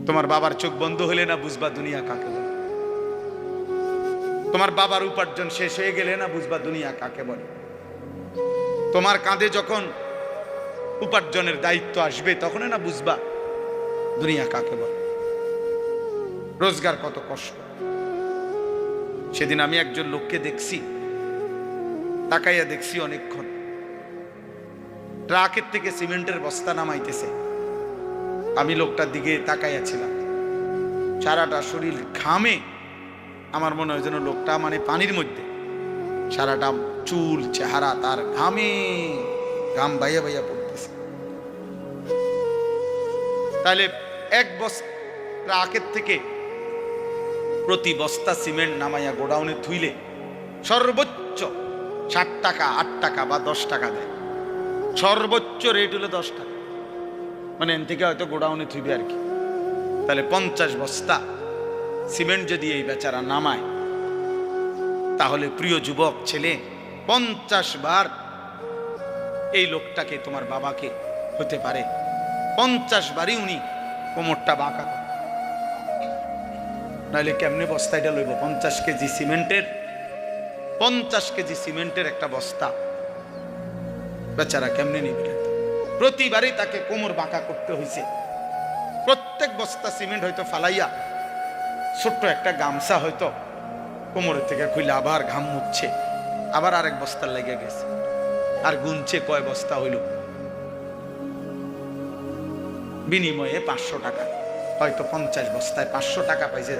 তোমার বাবার চোখ বন্ধ হলে না বুঝবা দুনিয়া কাকে বলে। তোমার বাবার উপার্জন শেষ হয়ে গেলে না বুঝবা দুনিয়া কাকে বলে। তোমার কাঁধে যখন উপার্জনের দায়িত্ব আসবে তখন না বুঝবা দুনিয়া কাকে বলে, রোজগার কত কষ্ট। সেদিন আমি একজন লোককে দেখছি, তাকাইয়া দেখছি অনেকক্ষণ, ট্রাকের থেকে সিমেন্টের বস্তা নামাইতেছে। আমি লোকটার দিকে তাকাইয়াছিলাম, সারাটা শরীর ঘামে, আমার মনে হয় যেন লোকটা মানে পানির মধ্যে, সারাটা চুল চেহারা তার ঘামে, ঘাম বাইয়া বাইয়া পড়তেছে। তাহলে এক বস্তা ট্রাকের থেকে প্রতি বস্তা সিমেন্ট নামাইয়া গোডাউনে থুইলে সর্বোচ্চ 60 টাকা 8 টাকা বা 10 টাকা দেয়। সর্বোচ্চ রেট হলো 10 টাকা, মানে এন থেকে হয়তো গোডাউনে থুইবে আর কি। তাহলে 50 বস্তা সিমেন্ট যদি এই বেচারা নামায়, তাহলে প্রিয় যুবক ছেলে 50 বার এই লোকটাকে, তোমার বাবাকে হতে পারে 50 বারই উনি কোমরটা বাঁকা করে। নাহলে কেমনে বস্তাটা লইব? 50 কেজি সিমেন্টের, 50 কেজি সিমেন্টের একটা বস্তা বেচারা কেমনে নিবে? প্রতিবারই তাকে কোমর বাঁকা করতে হয়েছে। প্রত্যেক বস্তা সিমেন্ট হয়তো ফালাইয়া ছোট্ট একটা গামছা হয়তো কোমরের থেকে খুলে আবার ঘাম মুছছে, আবার আরেক বস্তার লেগে গেছে, আর গুনছে কয় বস্তা হইল। বিনিময়ে 500 টাকা, হয়তো 50 বস্তায় 500 টাকা পাইছে,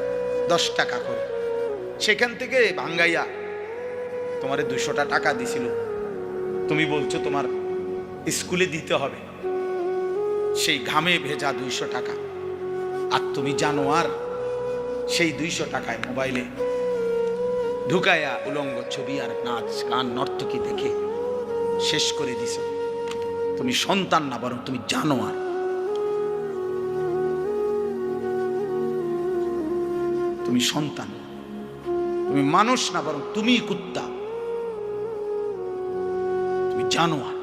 10 টাকা করে। সেখান থেকে ভাঙ্গাইয়া তোমারে 200 টাকা দিছিল, তুমি বলছো তোমার স্কুলে দিতে হবে, সেই ঘামে ভেজা 200 টাকা। আর তুমি জানো আর সেই 200 টাকায় মোবাইলে ঢুকাইয়া উলঙ্গ ছবি আর নাচ গান নর্তকী দেখে শেষ করে দিছ। তুমি সন্তান না, বরং তুমি জানো আর। তুমি সন্তান, তুমি মানুষ না, বরং তুমি কুত্তা, তুমি জানোয়ার।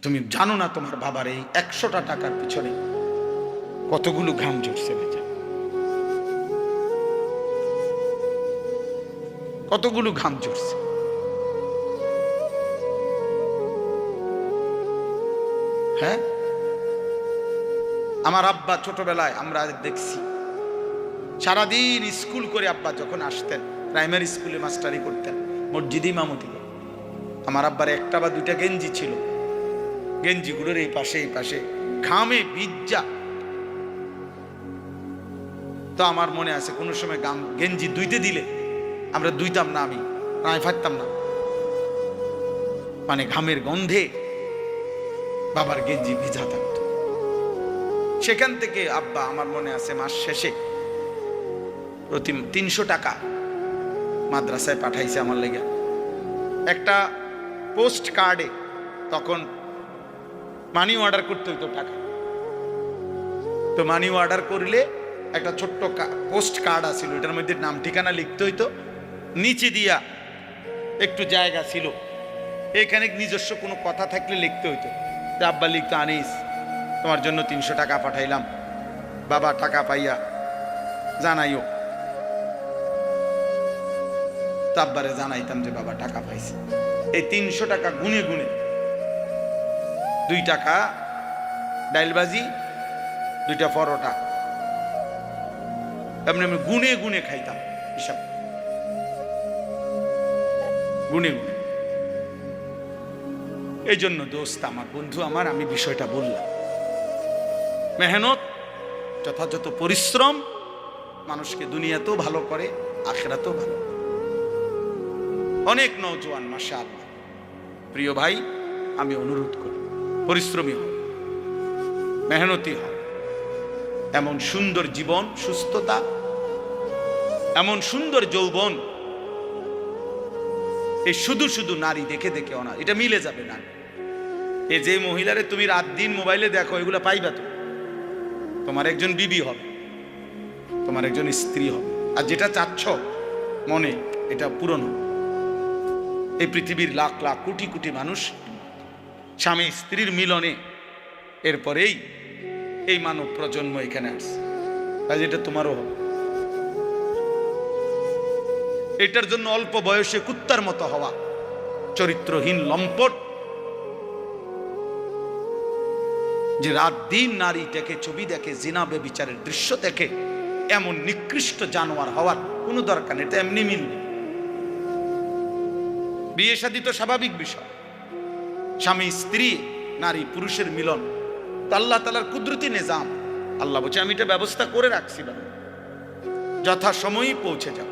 তুমি জানো না তোমার বাবার এই 100টা টাকার পিছনে কতগুলো ঘাম ঝরছে, বেচা কতগুলো ঘাম ঝরছে। হ্যাঁ, আমার আব্বা ছোটবেলায় আমরা দেখছি সারাদিন স্কুল করে আব্বা যখন আসতেন, প্রাইমারি স্কুলে মাস্টারি করতেন, মসজিদে ইমামতি। আমার আব্বার একটা বা দুইটা গেঞ্জি ছিল, গেঞ্জিগুলোর এই পাশে এই পাশে ঘামে ভিজা। তো আমার মনে আছে কোনো সময় গেঞ্জি ধুইতে দিলে আমরা ধুইতাম না, আমি ফাটতাম না, মানে ঘামের গন্ধে বাবার গেঞ্জি ভিজা থাকত। সেখান থেকে আব্বা, আমার মনে আছে, মাস শেষে প্রতি 300 টাকা মাদ্রাসায় পাঠাইছে আমার লেগে। একটা পোস্ট কার্ডে তখন মানি অর্ডার করতে হইতো টাকা, তো মানি অর্ডার করলে একটা ছোট্ট পোস্ট কার্ড আছিল, এটার মধ্যে নাম ঠিকানা লিখতে হইতো, নিচে দিয়া একটু জায়গা ছিল, এখানে নিজস্ব কোনো কথা থাকলে লিখতে হইতো। তো আব্বা লিখতো, আনিস তোমার জন্য 300 টাকা পাঠাইলাম, বাবা টাকা পাইয়া জানাইও। তো আব্বারে জানাইতাম যে বাবা টাকা পাইছে। এই 300 টাকা গুনে গুনে 2 টাকা ডাইলবাজি, 2টা পরোটা, এমনি আমি গুনে গুনে খাইতাম, হিসাব গুনে গুনে। এই জন্য দোস্ত আমার, বন্ধু আমার, আমি বিষয়টা বললাম, মেহনত, যথাযথ পরিশ্রম মানুষকে দুনিয়াতেও ভালো করে, আখিরাতেও ভালো। অনেক নওজোয়ান মাশাআল্লাহ, প্রিয় ভাই, আমি অনুরোধ করি পরিশ্রমী হও, মেহনতি হও। এমন সুন্দর জীবন, সুস্থতা, এমন সুন্দর যৌবন, এই শুধু শুধু নারী দেখে দেখে না, এটা মিলে যাবে না। এই যে মহিলারে তুমি রাত দিন মোবাইলে দেখো, এগুলা পাইবা তো, তোমার একজন বিবি হবে, তোমার একজন স্ত্রী হবে। আর যেটা চাচ্ছ মনে, এটা পূরণ হবে। এই পৃথিবীর লাখ লাখ কোটি কোটি মানুষ স্বামী স্ত্রীর মিলনে এরপরেই এই মানব প্রজন্ম এখানে আসছে। কাজ এটা তোমারও হবে। এটার জন্য অল্প বয়সে কুত্তার মতো হওয়া, চরিত্রহীন লম্পট, যে রাত দিন নারীটাকে ছবি দেখে, জিনা ব্যভিচারের দৃশ্য দেখে, এমন নিকৃষ্ট জানোয়ার হওয়ার কোনো দরকার নেই। এটা এমনি মিলবে। বিয়ে শাদী তো স্বাভাবিক বিষয়, স্বামী স্ত্রী নারী পুরুষের মিলন তো আল্লাহ তাআলার কুদরতি নিজাম। আল্লাহ বলছে আমি এটা ব্যবস্থা করে রাখছি, যথা সময়ই পৌঁছে যাও।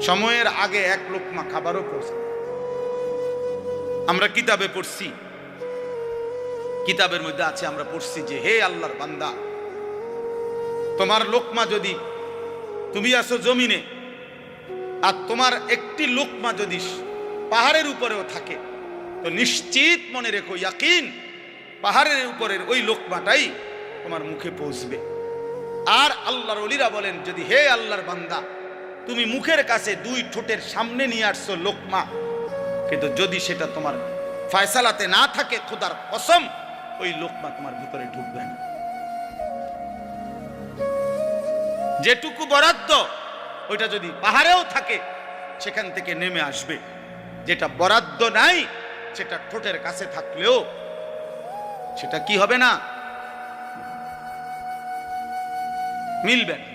সময়ের আগে এক লোকমা খাবারও পৌঁছে। আমরা কিতাবে পড়ছি, কিতাবের মধ্যে আছে, আমরা পড়ছি যে হে আল্লাহর বান্দা, তোমার লোকমা যদি, তুমি আসো জমিনে আর তোমার একটি লোকমা যদি পাহাড়ের উপরেও থাকে, তো নিশ্চিত মনে রেখো, ইয়াকিন, পাহাড়ের উপরের ওই লোকমাটাই তোমার মুখে পৌঁছবে। আর আল্লাহর ওলিরা বলেন, যদি হে আল্লাহর বান্দা, তুমি মুখের কাছে দুই ঠোঁটের সামনে নিয়ে আসছো লোকমা, কিন্তু যদি সেটা তোমার ফয়সালাতে না থাকে, খোদার কসম ওই লোকমা তোমার ভিতরে ঢুকবে না। যেটুকু বরাদ্দ ওইটা যদি পাহাড়েও থাকে সেখান থেকে নেমে আসবে, যেটা বরাদ্দ নাই সেটা ঠোঁটের কাছে থাকলেও সেটা কি হবে না, মিলবে না।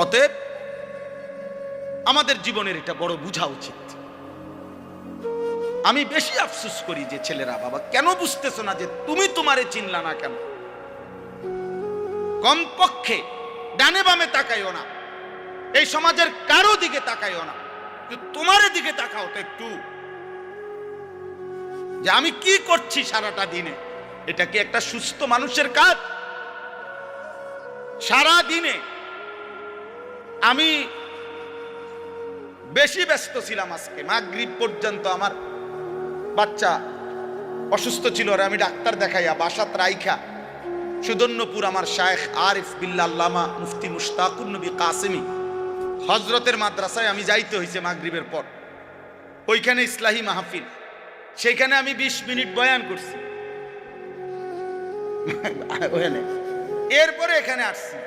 অতএব আমাদের জীবনের এটা বড় বোঝা উচিত। আমি বেশি আফসোস করি যে ছেলেরা, বাবা কেন বুঝতেছো না যে তুমি তোমারে চিনলা না কেন? কমপক্ষে ডানে বামে তাকাইও না, এই সমাজের কারো দিকে তাকাইও না, তোমার দিকে তাকাও তো একটু, যে আমি কি করছি সারাটা দিনে। এটা কি একটা সুস্থ মানুষের কাজ? সারা দিনে আমি বেশি ব্যস্ত ছিলাম। আজকে মাগরিব পর্যন্ত আমার বাচ্চা অসুস্থ ছিল, আর আমি ডাক্তার দেখাইয়া বাসাত রাইখা সুদন্যপুর আমার শায়েখ আরিফ বিল্লাহ আল্লামা মুফতি মুশতাকুর নবী কাসেমি হজরতের মাদ্রাসায় আমি যাইতে হয়েছে মাগরিবের পর। ওইখানে ইসলাহি মাহফিল, সেখানে আমি 20 মিনিট বয়ান করছি। এরপরে এখানে আসছি,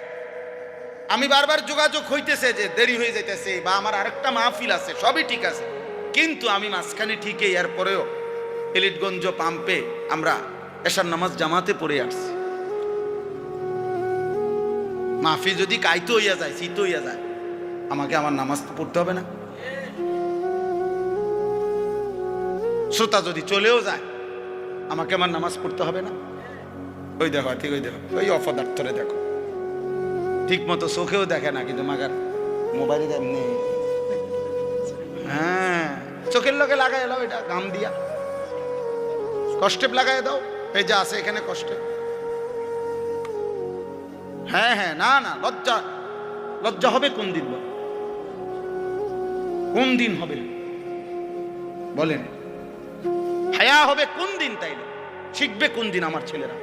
আমি বারবার যোগাযোগ হইতেছে যে দেরি হয়ে যাইতেছে বা আমার আরেকটা মাহফিল আছে, সবই ঠিক আছে, কিন্তু আমি মাঝখানে ঠিকই এরপরেও এলিটগঞ্জ পাম্পে আমরা এশার নামাজ জামাতে পড়ে আসছি। মাহফিল যদি কাইতে হইয়া যায়, শীত হইয়া যায়, আমাকে আমার নামাজ তো পড়তে হবে না? শ্রোতা যদি চলেও যায়, আমাকে আমার নামাজ পড়তে হবে না? ওই দেখো, ঠিক ওই দেখো, ওই অপদার্থরে দেখো, ঠিক মতো চোখেও দেখে না, কিন্তু মাগার মোবাইলে এমনি, হ্যাঁ চোখের লোকে লাগাই এলো এটা গাম দিয়া, কষ্টে লাগাই দাও, এই যে আছে এখানে কষ্টে। হ্যাঁ হ্যাঁ, না না, লজ্জা, লজ্জা হবে কোন দিন? কোন দিন হবে বলেন? হায়া হবে কোন দিন? তাইলে শিখবে কোন দিন আমার ছেলেরা?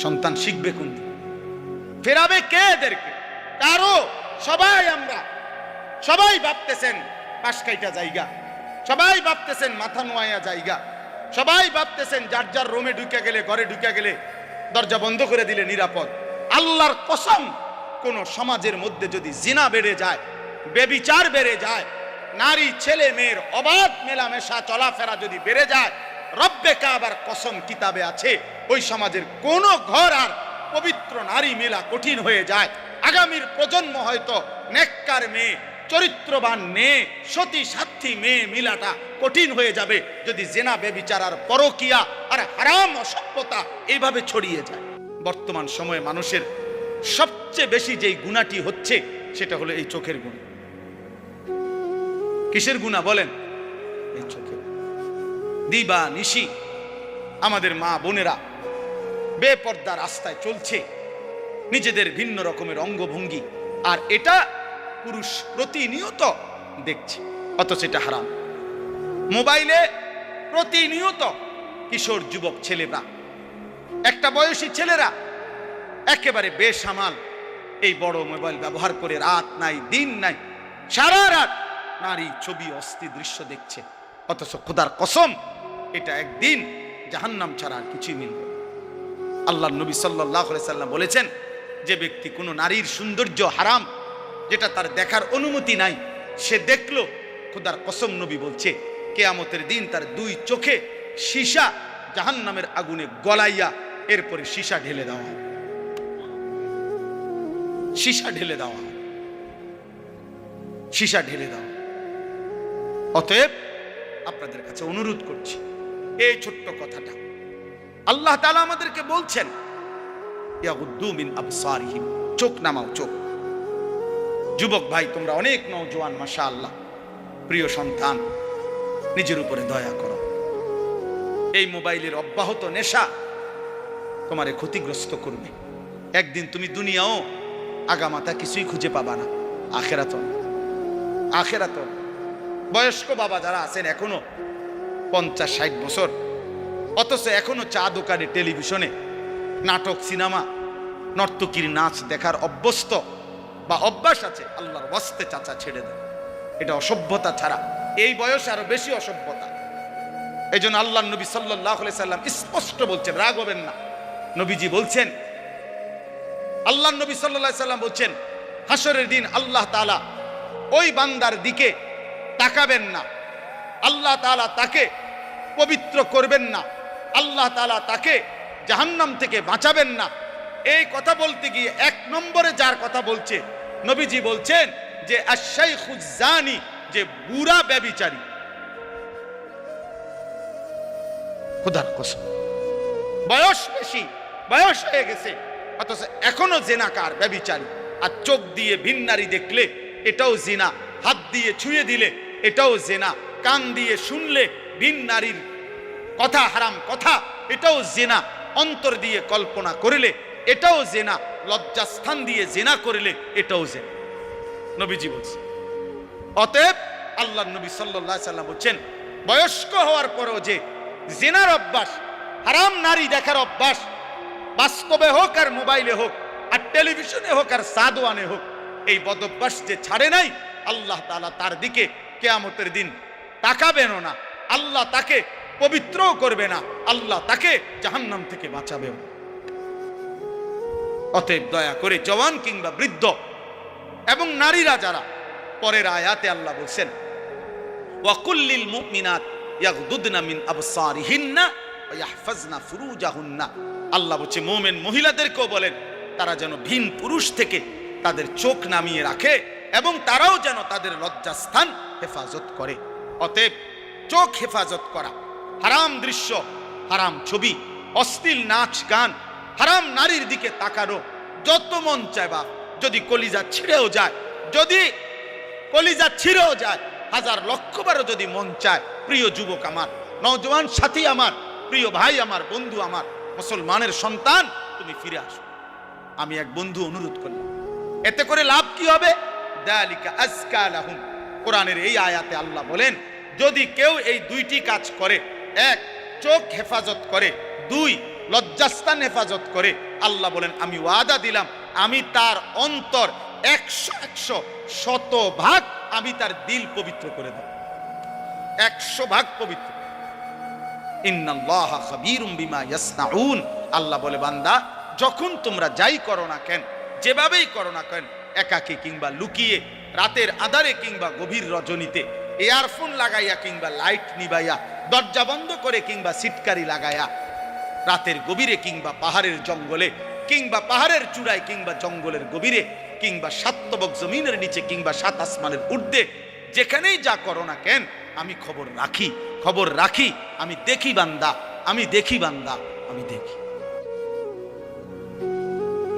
সন্তান শিখবে কোন দিন? ফেরাবে কে এদেরকে? কারো। সবাই আমরা, সবাই ভাবতেছেন পাশ কাইটা জায়গা, সবাই ভাবতেছেন মাথা নোয়া জায়গা, সবাই ভাবতেছেন যার যার রুমে ঢুকে গেলে, ঘরে ঢুকে গেলে দরজা বন্ধ করে দিলে নিরাপদ। আল্লাহর কসম, কোন সমাজের মধ্যে যদি জিনা বেড়ে যায়, বেবিচার বেড়ে যায়, নারী ছেলে মেয়ের অবাধ মেলামেশা চলাফেরা যদি বেড়ে যায়, রব্বে কাবার কসম কিতাবে আছে, ওই সমাজের কোন ঘর আর পবিত্র নারী মেলা কঠিন হয়ে যায়। আগামীর প্রজন্ম হয়তো নেককার মেয়ে, চরিত্রবান মেয়ে, সতী সাথী মেয়ে মিলাটা কঠিন হয়ে যাবে যদি জেনা বেবিচার আর পরকিয়া আর হারাম অসভ্যতা এইভাবে ছড়িয়ে যায়। বর্তমান সময়ে মানুষের সবচেয়ে বেশি যেই গুণাটি হচ্ছে সেটা হলো এই চোখের গুণ। কিসের গুণা বলেন? এই চোখের। দিবা নিশি আমাদের মা বোনেরা বেপর্দা রাস্তায় চলছে, নিজেদের ভিন্ন রকমের অঙ্গভঙ্গি, আর এটা পুরুষ প্রতিনিয়ত দেখছে, অথচ এটা হারাম। মোবাইলে প্রতিনিয়ত কিশোর যুবক ছেলেরা, একটা বয়সী ছেলেরা একেবারে বেসামাল এই বড় মোবাইল ব্যবহার করে রাত নাই দিন নাই সারা রাত নারী ছবি অস্থির দৃশ্য দেখছে। অথচ খোদার কসম এটা একদিন জাহান্নাম ছাড়া আর কিছুই মিলবে না। আল্লাহর নবী সাল্লাল্লাহু আলাইহি সাল্লাম বলেছেন, যে ব্যক্তি কোনো নারীর সৌন্দর্য হারাম, যেটা তার দেখার অনুমতি নাই, সে দেখলো, খোদার কসম নবী বলছে কিয়ামতের দিন তার দুই চোখে সীসা জাহান্নামের আগুনে গলাইয়া এরপরে সীসা ঢেলে দেওয়া হয়, সীসা ঢেলে দেওয়া হয়, সীসা ঢেলে দেওয়া। অতএব আপনাদের কাছে অনুরোধ করছি, এই ছোট্ট কথাটা আল্লাহ তাআলা আমাদেরকে বলছেন, ইয়াগুদ্দু মিন আবসারিহিম, চোখ নামাও, চোখ। যুবক ভাই, তোমরা অনেক নওজোয়ান, মাশাআল্লাহ, প্রিয় সন্তান, নিজের উপরে দয়া করো। এই মোবাইলের অব্যাহত নেশা তোমারে ক্ষতিগ্রস্ত করবে। একদিন তুমি দুনিয়াও আগামাতা কিছুই খুঁজে পাবা না, আখেরাত আখেরাত। বয়স্ক বাবা যারা আছেন এখনো 50-60 বছর, অথচ এখনো চা দোকানে, টেলিভিশনে নাটক, সিনেমা, নর্তকীর নাচ দেখার অভ্যস্ত বা অভ্যাস আছে, আল্লাহর ওয়াস্তে চাচা ছেড়ে দেয়। এটা অসভ্যতা ছাড়া এই বয়সে আরো বেশি অসভ্যতা। এই জন্য আল্লাহ নবী সাল্লাল্লাহু আলাইহি সাল্লাম স্পষ্ট বলছেন, রাগ হবেন না, নবীজি বলছেন, আল্লাহ নবী সাল্লাল্লাহু আলাইহি সাল্লাম বলছেন, হাসরের দিন আল্লাহ তাআলা ওই বান্দার দিকে তাকাবেন না, আল্লাহ তাআলা তাকে পবিত্র করবেন না, আল্লাহ তাআলা তাকে জাহান্নাম থেকে বাঁচাবেন না। এই কথা বলতে গিয়ে 1 নম্বরে যার কথা বলছে, নবীজি বলছেন যে আশ-শাইখুজ জানি, যে বুড়া ব্যভিচারী। খোদার কসম, বয়স বেশি, বয়স হয়ে গেছে, অথচ এখনো জিনাকার, ব্যভিচারী। আর চোখ দিয়ে ভিন নারী দেখলে এটাও জিনা, হাত দিয়ে ছুঁয়ে দিলে এটাও জিনা, কান দিয়ে শুনলে ভিন নারীর কথা, হারাম কথা, এটাও জিনা, অন্তর দিয়ে কল্পনা করলে এটাও জিনা, লজ্জাস্থান দিয়ে জিনা করলে এটাও জিনা, নবীজি বলছে। অতএব আল্লাহ নবী সাল্লাল্লাহু আলাইহি সাল্লাম বলছেন, বয়স্ক হওয়ার পরেও যে জিনার অভ্যাস, হারাম নারী দেখার অভ্যাস, বাস্তবে হোক আর মোবাইলে হোক আর টেলিভিশনে হোক আর সাদওয়ানে হোক, এই বদঅভ্যাস যে ছাড়ে নাই, আল্লাহ তাআলা তার দিকে কিয়ামতের দিন তাকাবেনও না, আল্লাহ তাকে পবিত্রও করবে না, আল্লাহ তাকে জাহান্নাম থেকে বাঁচাবেও। অতএব দয়া করে জওয়ান কিংবা বৃদ্ধ এবং নারীরা যারা, পরের আয়াতে আল্লাহ বলছেন, ওয়া কুল্লিল মুমিনাত ইয়াগদুদনা মিন আবসারিহিন্না ওয়া ইয়াহফাজনা ফুরুজাহুন্না। আল্লাহ বলছে মুমিন মহিলাদেরকেও বলেন তারা যেন ভিন পুরুষ থেকে তাদের চোখ নামিয়ে রাখে এবং তারাও যেন তাদের লজ্জাস্থান হেফাজত করে। অতএব চোখ হেফাজত করা, হারাম দৃশ্য, হারাম ছবি, অশ্লীল নাচ গান, হারাম নারীর দিকে তাকানো, যত মন চায় বা যদি কলিজা ছিঁড়েও যায়, যদি কলিজা ছিঁড়েও যায়, 1000 লক্ষ বারও যদি মন চায়, প্রিয় যুবক আমার, নওজওয়ান সাথী আমার, প্রিয় ভাই আমার, বন্ধু আমার, মুসলমানের সন্তান, তুমি ফিরে আসো। আমি এক বন্ধু অনুরোধ করলাম, এতে করে লাভ কি হবে? যালিকা আজকা লাহুম। কোরআনের এই আয়াতে আল্লাহ বলেন, যদি কেউ এই 2টি কাজ করে, 1 চোখ হেফাজত করে, 2 লজ্জাস্থান হেফাজত করে, আল্লাহ বলেন আমি ওয়াদা দিলাম, আমি তার অন্তর 100 শতভাগ আমি তার দিল পবিত্র করে দেব, 100 ভাগ পবিত্র। ইন্নাল্লাহা খাবীরুম বিমা ইয়াসনাউন। আল্লাহ বলে, বান্দা যখন তোমরা যাই করো না কেন, যেভাবেই করো না কেন, একাকী কিংবা লুকিয়ে, রাতের আধারে কিংবা গভীর রজনীতে, ইয়ারফোন লাগাইয়া কিংবা লাইট নিবাইয়া, দরজা বন্ধ করে কিংবা সিটকারি লাগাইয়া, রাতের গভীরে কিংবা পাহাড়ের জঙ্গলে কিংবা পাহাড়ের চূড়ায় কিংবা জঙ্গলের গভীরে কিংবা 7 তবক জমিনের নিচে কিংবা 7 আসমানের ঊর্ধ্বে, যেখানেই যা করো না কেন, আমি খবর রাখি, খবর রাখি, আমি দেখি বান্দা, আমি দেখি বান্দা, আমি দেখি।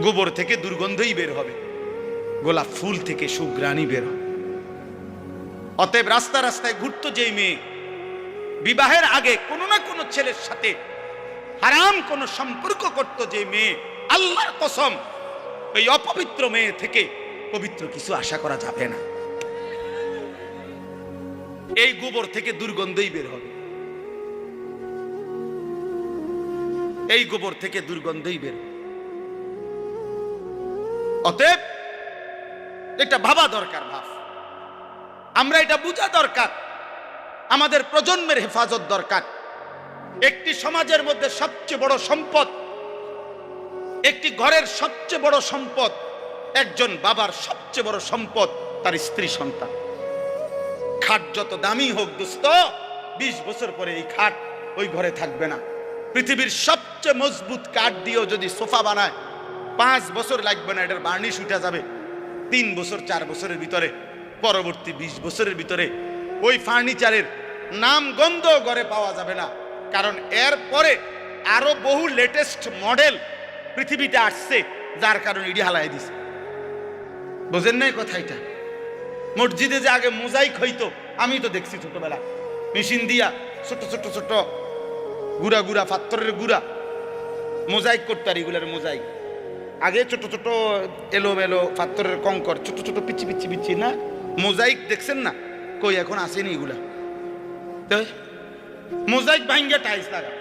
গোবর থেকে দুর্গন্ধই বের হবে, গোলাপ ফুল থেকে সুঘ্রাণই বের হবে। অতএব রাস্তা রাস্তায় ঘুরতো যেই মেয়ে, বিবাহের আগে কোনো না কোনো ছেলের সাথে হারাম কোনো সম্পর্ক করত যে মেয়ে, আল্লাহর কসম ওই অপবিত্র মেয়ে থেকে পবিত্র কিছু আশা করা যাবে না। এই গোবর থেকে দুর্গন্ধই বের হবে, এই গোবর থেকে দুর্গন্ধই বের হবে। অতএব এটা ভাবা দরকার, ভাব, আমরা এটা বোঝা দরকার আমাদের প্রজন্মের হেফাজত দরকার। একটি সমাজের মধ্যে সবচেয়ে বড় সম্পদ, একটি ঘরের সবচেয়ে বড় সম্পদ, একজন বাবার সবচেয়ে বড় সম্পদ তার স্ত্রী সন্তান। খাট যত দামি হোক দোস্ত, 20 বছর পরে এই খাট ওই ঘরে থাকবে না। পৃথিবীর সবচেয়ে মজবুত কাঠ দিয়েও যদি সোফা বানায় 5 বছর লাগবে না, এটার বার্নিশ উঠে যাবে 3 বছর 4 বছরের ভিতরে। পরবর্তী 20 বছরের ভিতরে ওই ফার্নিচারের নাম গন্ধ ঘরে পাওয়া যাবে না, কারণ এর পরে আরো বহু লেটেস্ট মডেল পৃথিবীতে আসছে, যার কারণে ইডি হালাই দিছে। বোঝেন নাই কথা? এটা মসজিদে যে আগে মোজাইক হইতো, আমি তো দেখছি ছোটবেলা, মেশিন দিয়া ছোট ছোট ছোট গুড়া গুড়া পাথরের গুড়া মোজাইক করতো। আর এগুলার মোজাইক আগে ছোট ছোট এলো মেলো পাথরের কঙ্কর, ছোট ছোট পিচ্ছি পিচ্ছি পিচ্ছি না মোজাইক দেখছেন না? কই এখন আসেনি এগুলা। মোজাইক ভাঙ্গা টাইলস লাগা,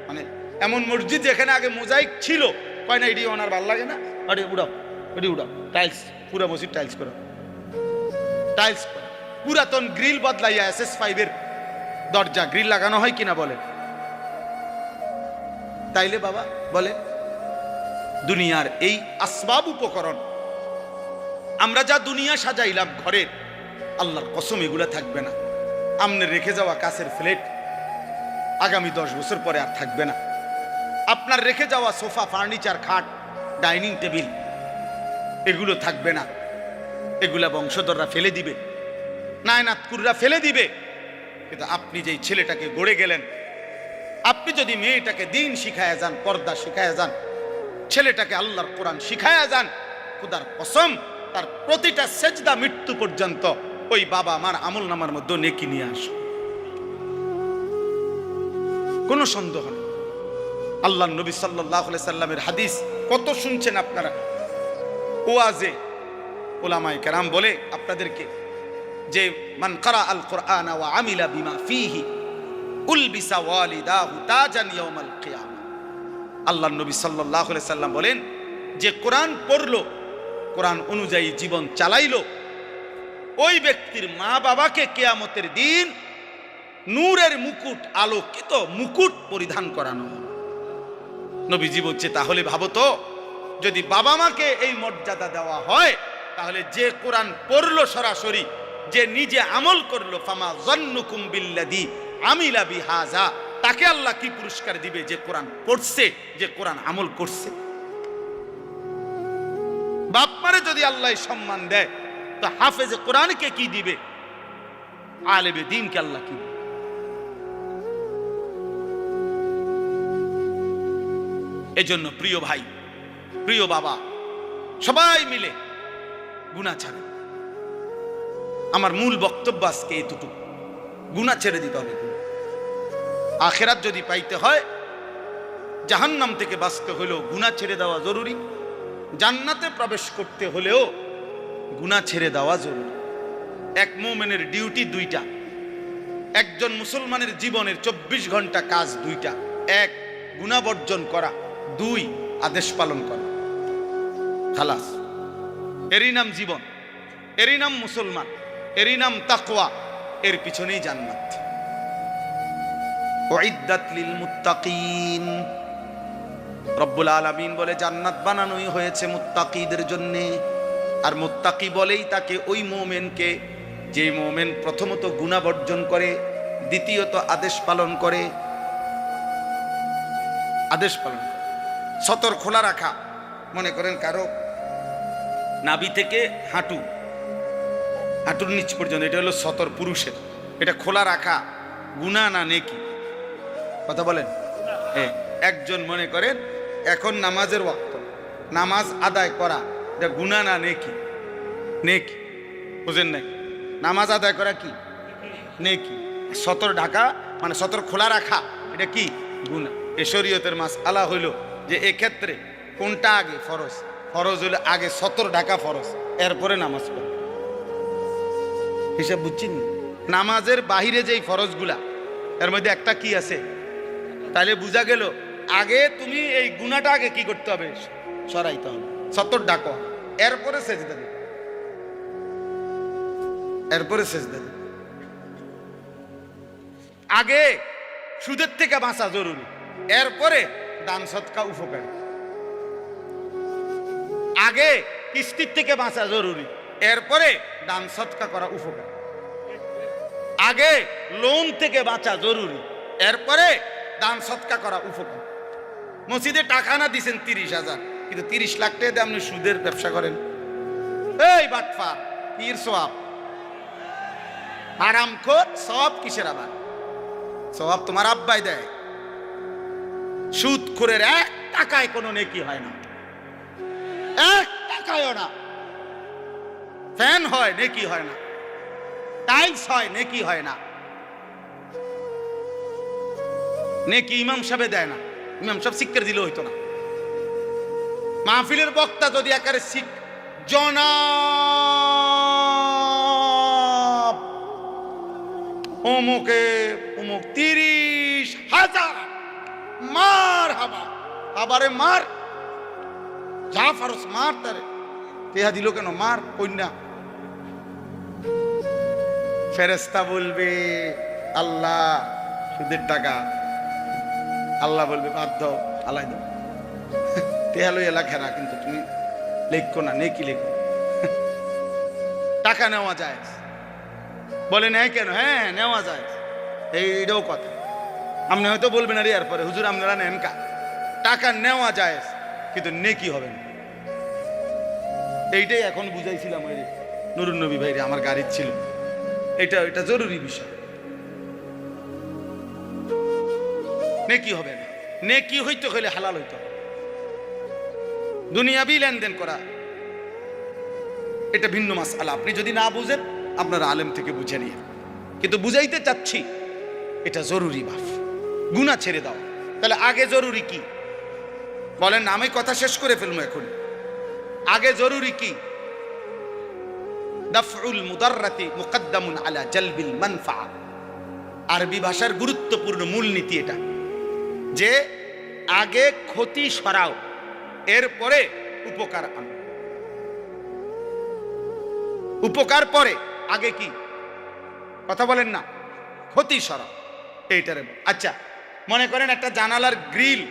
মানে এমন মসজিদ যেখানে আগে মোজাইক ছিল, কয় না এটি ওনার ভাল লাগে না, আরে উড়াও এটি উড়াও, টাইলস পুরা বসি টাইলস করো, টাইলস পুরাতন গ্রিল বদলাইয়া SS5 এর দরজা গ্রিল লাগানো হয় কিনা বলে? তাইলে বাবা বলে দুনিয়ার এই আসবাব উপকরণ আমরা যা দুনিয়া সাজাইলাম ঘরের, আল্লাহর কসম এগুলা থাকবে না। আমনে রেখে যাওয়া কাছের ফ্লেট আগামী 10 বছর পরে আর থাকবে না। আপনার রেখে যাওয়া সোফা, ফার্নিচার, খাট, ডাইনিং টেবিল এগুলো থাকবে না। এগুলা বংশধররা ফেলে দিবে, নায়নাতকুররা ফেলে দিবে। কিন্তু আপনি যেই ছেলেটাকে গড়ে গেলেন, আপনি যদি মেয়েটাকে দিন শিখায়া যান, পর্দা শিখায়া যান, ছেলেটাকে আল্লাহর কোরআন শিখায়া যান, খোদার কসম তার প্রতিটা সেজদা মৃত্যু পর্যন্ত ওই বাবা মার আমল নামার মধ্যে নেকি নিয়ে আস, কোনো সন্দেহ নেই। আল্লাহ নবী সাল্লাল্লাহু আলাইহি সাল্লামের হাদিস কত শুনছেন আপনারা, ওয়াজে উলামায়ে কেরাম বলে আপনাদেরকে যে মান ক্বারা আল কুরআন ওয়া আমিলা বিমা ফীহি উলবিসা ওয়ালিদাহু তাজান ইয়াউমাল কিয়ামা। আল্লাহ নবী সাল্লাল্লাহু আলাইহি সাল্লাম বলেন, যে কোরআন পড়লো, কোরআন অনুযায়ী জীবন চালাইলো, ওই ব্যক্তির মা বাবাকে কিয়ামতের দিন নূরের মুকুট, আলোকিত মুকুট পরিধান করানো হবে। নবীজি বলছে তাহলে ভাবো তো, যদি বাবা মাকে এই মর্যাদা দেওয়া হয়, তাহলে যে কোরআন পড়লো সরাসরি, যে নিজে আমল করলো, ফামা যান্নুকুম বিল্লাযী আমিলা বিহাযা, তাকে আল্লাহ কি পুরস্কার দিবে? যে কোরআন পড়ছে, যে কোরআন আমল করছে। বাপ মারে যদি আল্লাহ সম্মান দেয়, তো হাফেজে কোরআনকে কি দিবে? আলেমে দ্বীনকে আল্লাহ কি দিবে? এজন্য প্রিয় ভাই, প্রিয় বাবা, সবাই মিলে গুনাহ ছাড়েন। আমার মূল বক্তব্য আজকে এতটুকু, গুনাহ ছেড়ে দিতে হবে। আখিরাত যদি পাইতে হয়, জাহান্নাম থেকে বাঁচতে হলেও গুনাহ ছেড়ে দেওয়া জরুরি, জান্নাতে প্রবেশ করতে হলেও গুনাহ ছেড়ে দেওয়া জরুরি। এক মুমিনের ডিউটি 2টা, একজন মুসলমানের জীবনের 24 ঘন্টা কাজ 2টা। 1 গুনাহ বর্জন করা, 2 আদেশ পালন করা। খালাস, এরই নাম জীবন, এরই নাম মুসলমান, এরই নাম তাকওয়া, এর পিছনেই জান্নাত। উইদ্দাত লিল মুত্তাকিন, রব্বুল আলামিন বলে জান্নাত বানানোই হয়েছে মুত্তাকিদের জন্য। আর মুত্তাকি বলেই তাকে ওই মুমিনকে, যে মুমিন প্রথমত গুনাহ বর্জন করে, দ্বিতীয়ত আদেশ পালন করে। আদেশ পালন, সতর খোলা রাখা। মনে করেন কারো নাভি থেকে হাঁটুর নিচ পর্যন্ত, এটা হলো সতর পুরুষের, এটা খোলা রাখা গুনাহ না নেকি? কথা বলেন। একজন মনে করেন এখন নামাজের ওয়াক্ত, নামাজ আদায় করা, এটা গুনাহ না নেকি? নেকি, বুঝেন নাই? নামাজ আদায় করা কি নেকি? সতর ঢাকা মানে সতর খোলা রাখা, এটা কি? গুনাহ। এ শরীয়তের মাসআলা হইল যে এক্ষেত্রে কোনটা আগে ফরজ? ফরজ হইলে আগে সতর ঢাকা ফরজ, এরপরে নামাজ পড়া। হিসাব বুঝছেন? নামাজের বাহিরে যেই ফরজগুলা, এর মধ্যে একটা কি আছে? তাহলে বোঝা গেল আগে তুমি এই গুনাহটা আগে কি করতে হবে? সরাইতে হবে, সতর ঢাকা, এরপরে সেজদা দিবে, এরপরে সেজদা দিবে। আগে সুদের থেকে বাঁচা জরুরি, এরপরে দান সদকা উপকার। আগে কিস্তির থেকে বাঁচা জরুরি, এরপরে দান সদকা করা উপকার। আগে লোন থেকে বাঁচা জরুরি, এরপরে দান সদকা করা উপকার। মসজিদে টাকা না দিছেন 30,000, কিন্তু 30 লাখ টাকা দিয়ে আপনি সুদের ব্যবসা করেন। এই বাটফার, পীর সওয়াব হারামখোর, সওয়াব কিসের? আবার সওয়াব তোমার আব্বাই দেয়। সুদখোরের 1 টাকায় কোনো নেকি হয় না, 1 টাকায়ও না। ফ্যান হয় নেকি হয় না, টাইলস হয় নেকি হয় না, নেকি ইমাম সাহেব দেয় না। ইমাম সাহেব শিক্ষা দিলে হইতো না। মাহফিলের বক্তা যদি একারে জনাব অমুকে অমুক 30,000 মার হাবা, আবারে মার, যা ফারস মার, তারে তেহা দিল কেন, মার কন্যা। ফেরেশতা বলবে আল্লাহ সুদের টাকা, আল্লাহ বলবে বাদ দাও, আলাই দাও, তেহা লইয়া লেখা, কিন্তু তুমি লেখো না, নেকি লেখো। টাকা নেওয়া যায়, বলে নেয় কেন? হ্যাঁ নেওয়া যায়, এইটাও কথা। আপনি হয়তো বলবেন আরে এর পরে হুজুর আপনারা নেন কা, টাকা নেওয়া যায় কিন্তু নেকি হবে না। এইটাই এখন বুঝাইছিলাম ওই নুরুন নবী ভাইরে, আমার গাড়ির ছিল। এটা জরুরি বিষয়। নেকি হবে না, নেকি হইতে হইলে হালাল হইতে হবে। দুনিয়াবি লেনদেন করা এটা ভিন্ন মাসআলা। আপনি যদি না বুঝেন আপনার আলেম থেকে বুঝে নিয়ে, কিন্তু বুঝাইতে চাচ্ছি এটা জরুরি। বাপ গুনাহ ছেড়ে দাও। তাহলে আগে জরুরি কি বলেন? আমি কথা শেষ করে ফেলবো এখন। আগে জরুরি কি? দাফউল মুদাররাতি মুকদ্দামুন আলা জালবিল মানফা। আরবি ভাষার গুরুত্বপূর্ণ মূলনীতি এটা, যে আগে ক্ষতি সরাও, এরপরে উপকার আনো। উপকার পরে, আগে কি? কথা বলেন না, ক্ষতি সরাও এইটারে। আচ্ছা মনে করেন একটা জানালার গ্রিল,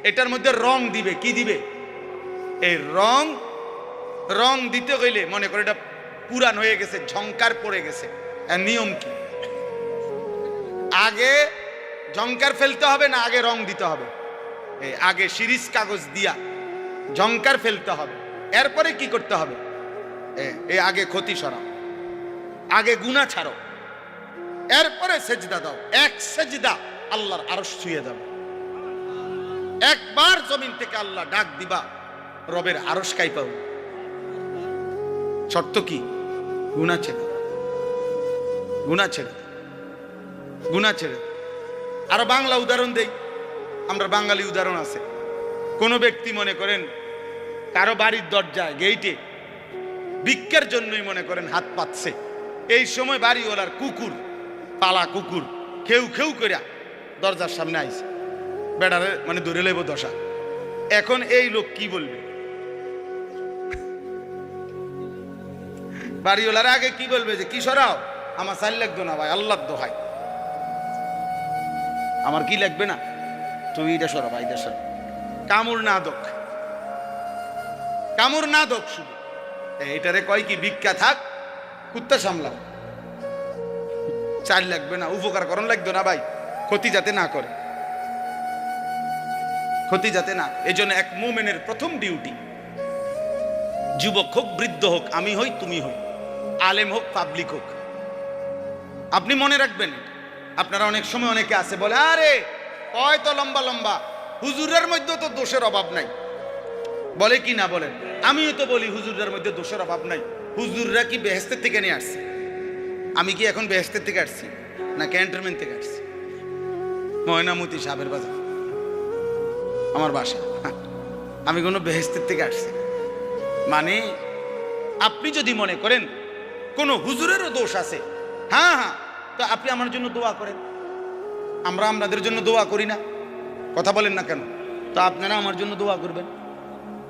এটার মধ্যে রং দিবে, কি দিবে? এই রং দিতে গেলে মনে করে এটা পুরান হয়ে গেছে, ঝংকার পড়ে গেছে, এর নিয়ম কি? আগে ঝংকার ফেলতে হবে না আগে রং দিতে হবে? আগে শিরিষ কাগজ দিয়া ঝংকার ফেলতে হবে, এরপরে কি করতে হবে? আগে ক্ষতি সরাও, আগে গুনাহ ছাড়ো, এরপরে সেজদা দাও। এক সেজদা আল্লাহর আরশ ছুঁয়ে যাবে। একবার জমিন থেকে আল্লাহ ডাক দিবা, রবের আরশ কাই পাও। শর্ত কি? গুনাহ ছেড়ে, গুনাহ ছেড়ে, গুনাহ ছেড়ে। আরো বাংলা উদাহরণ দেই, আমরা বাঙালি উদাহরণ আছে। কোন ব্যক্তি মনে করেন কারো বাড়ির দরজায় গেইটে ভিক্ষার জন্যই মনে করেন হাত পাতছে, এই সময় বাড়িওয়ালার কুকুর, পালা কুকুর খেউ খেউ করিয়া দরজার সামনে আইছে, বেড়ারে মানে ধরে লেব দশা। এখন এই লোক কি বলবে? বাড়িওয়ালার আগে কি বলবে? যে কি সরাও, আমার চাল লাগতো না ভাই, আল্লাহর দোহাই, আমার কি লাগবে না, তুই এটা সরা ভাই, এটা সরা। কামড় না দোক, কামড় না দোক, শুধু এইটারে কয় কি? ভিক্ষা থাক, কুত্তা সামলাও, চাল লাগবে না, উপকার করণ লাগতো না ভাই, ক্ষতি যাতে না করে, ক্ষতি যাতে না। এই জন্য এক মুমিনের প্রথম ডিউটি, যুবক হোক বৃদ্ধ হোক, আমি হই তুমি হই, আলেম হোক পাবলিক হোক, আপনি মনে রাখবেন। আপনারা অনেক সময় অনেকে আছে বলে আরে হয়তো লম্বা লম্বা হুজুরের মধ্যে তো দোষের অভাব নাই, বলে কি না বলেন? আমিও তো বলি হুজুরের মধ্যে দোষের অভাব নাই। হুজুররা কি বেহেশতের থেকে নিয়ে আসছে? আমি কি এখন বেহেশতের থেকে আসছি না ক্যান্টনমেন্ট থেকে আসছি? ময়নামতি সাহেবের বাজার আমার বাসা, আমি কোনো বেহেশতের থেকে আসছি? মানে আপনি যদি মনে করেন কোনো হুজুরেরও দোষ আছে, হ্যাঁ হ্যাঁ, তো আপনি আমার জন্য দোয়া করেন। আমরা আপনাদের জন্য দোয়া করি না? কথা বলেন না কেন? তো আপনারা আমার জন্য দোয়া করবেন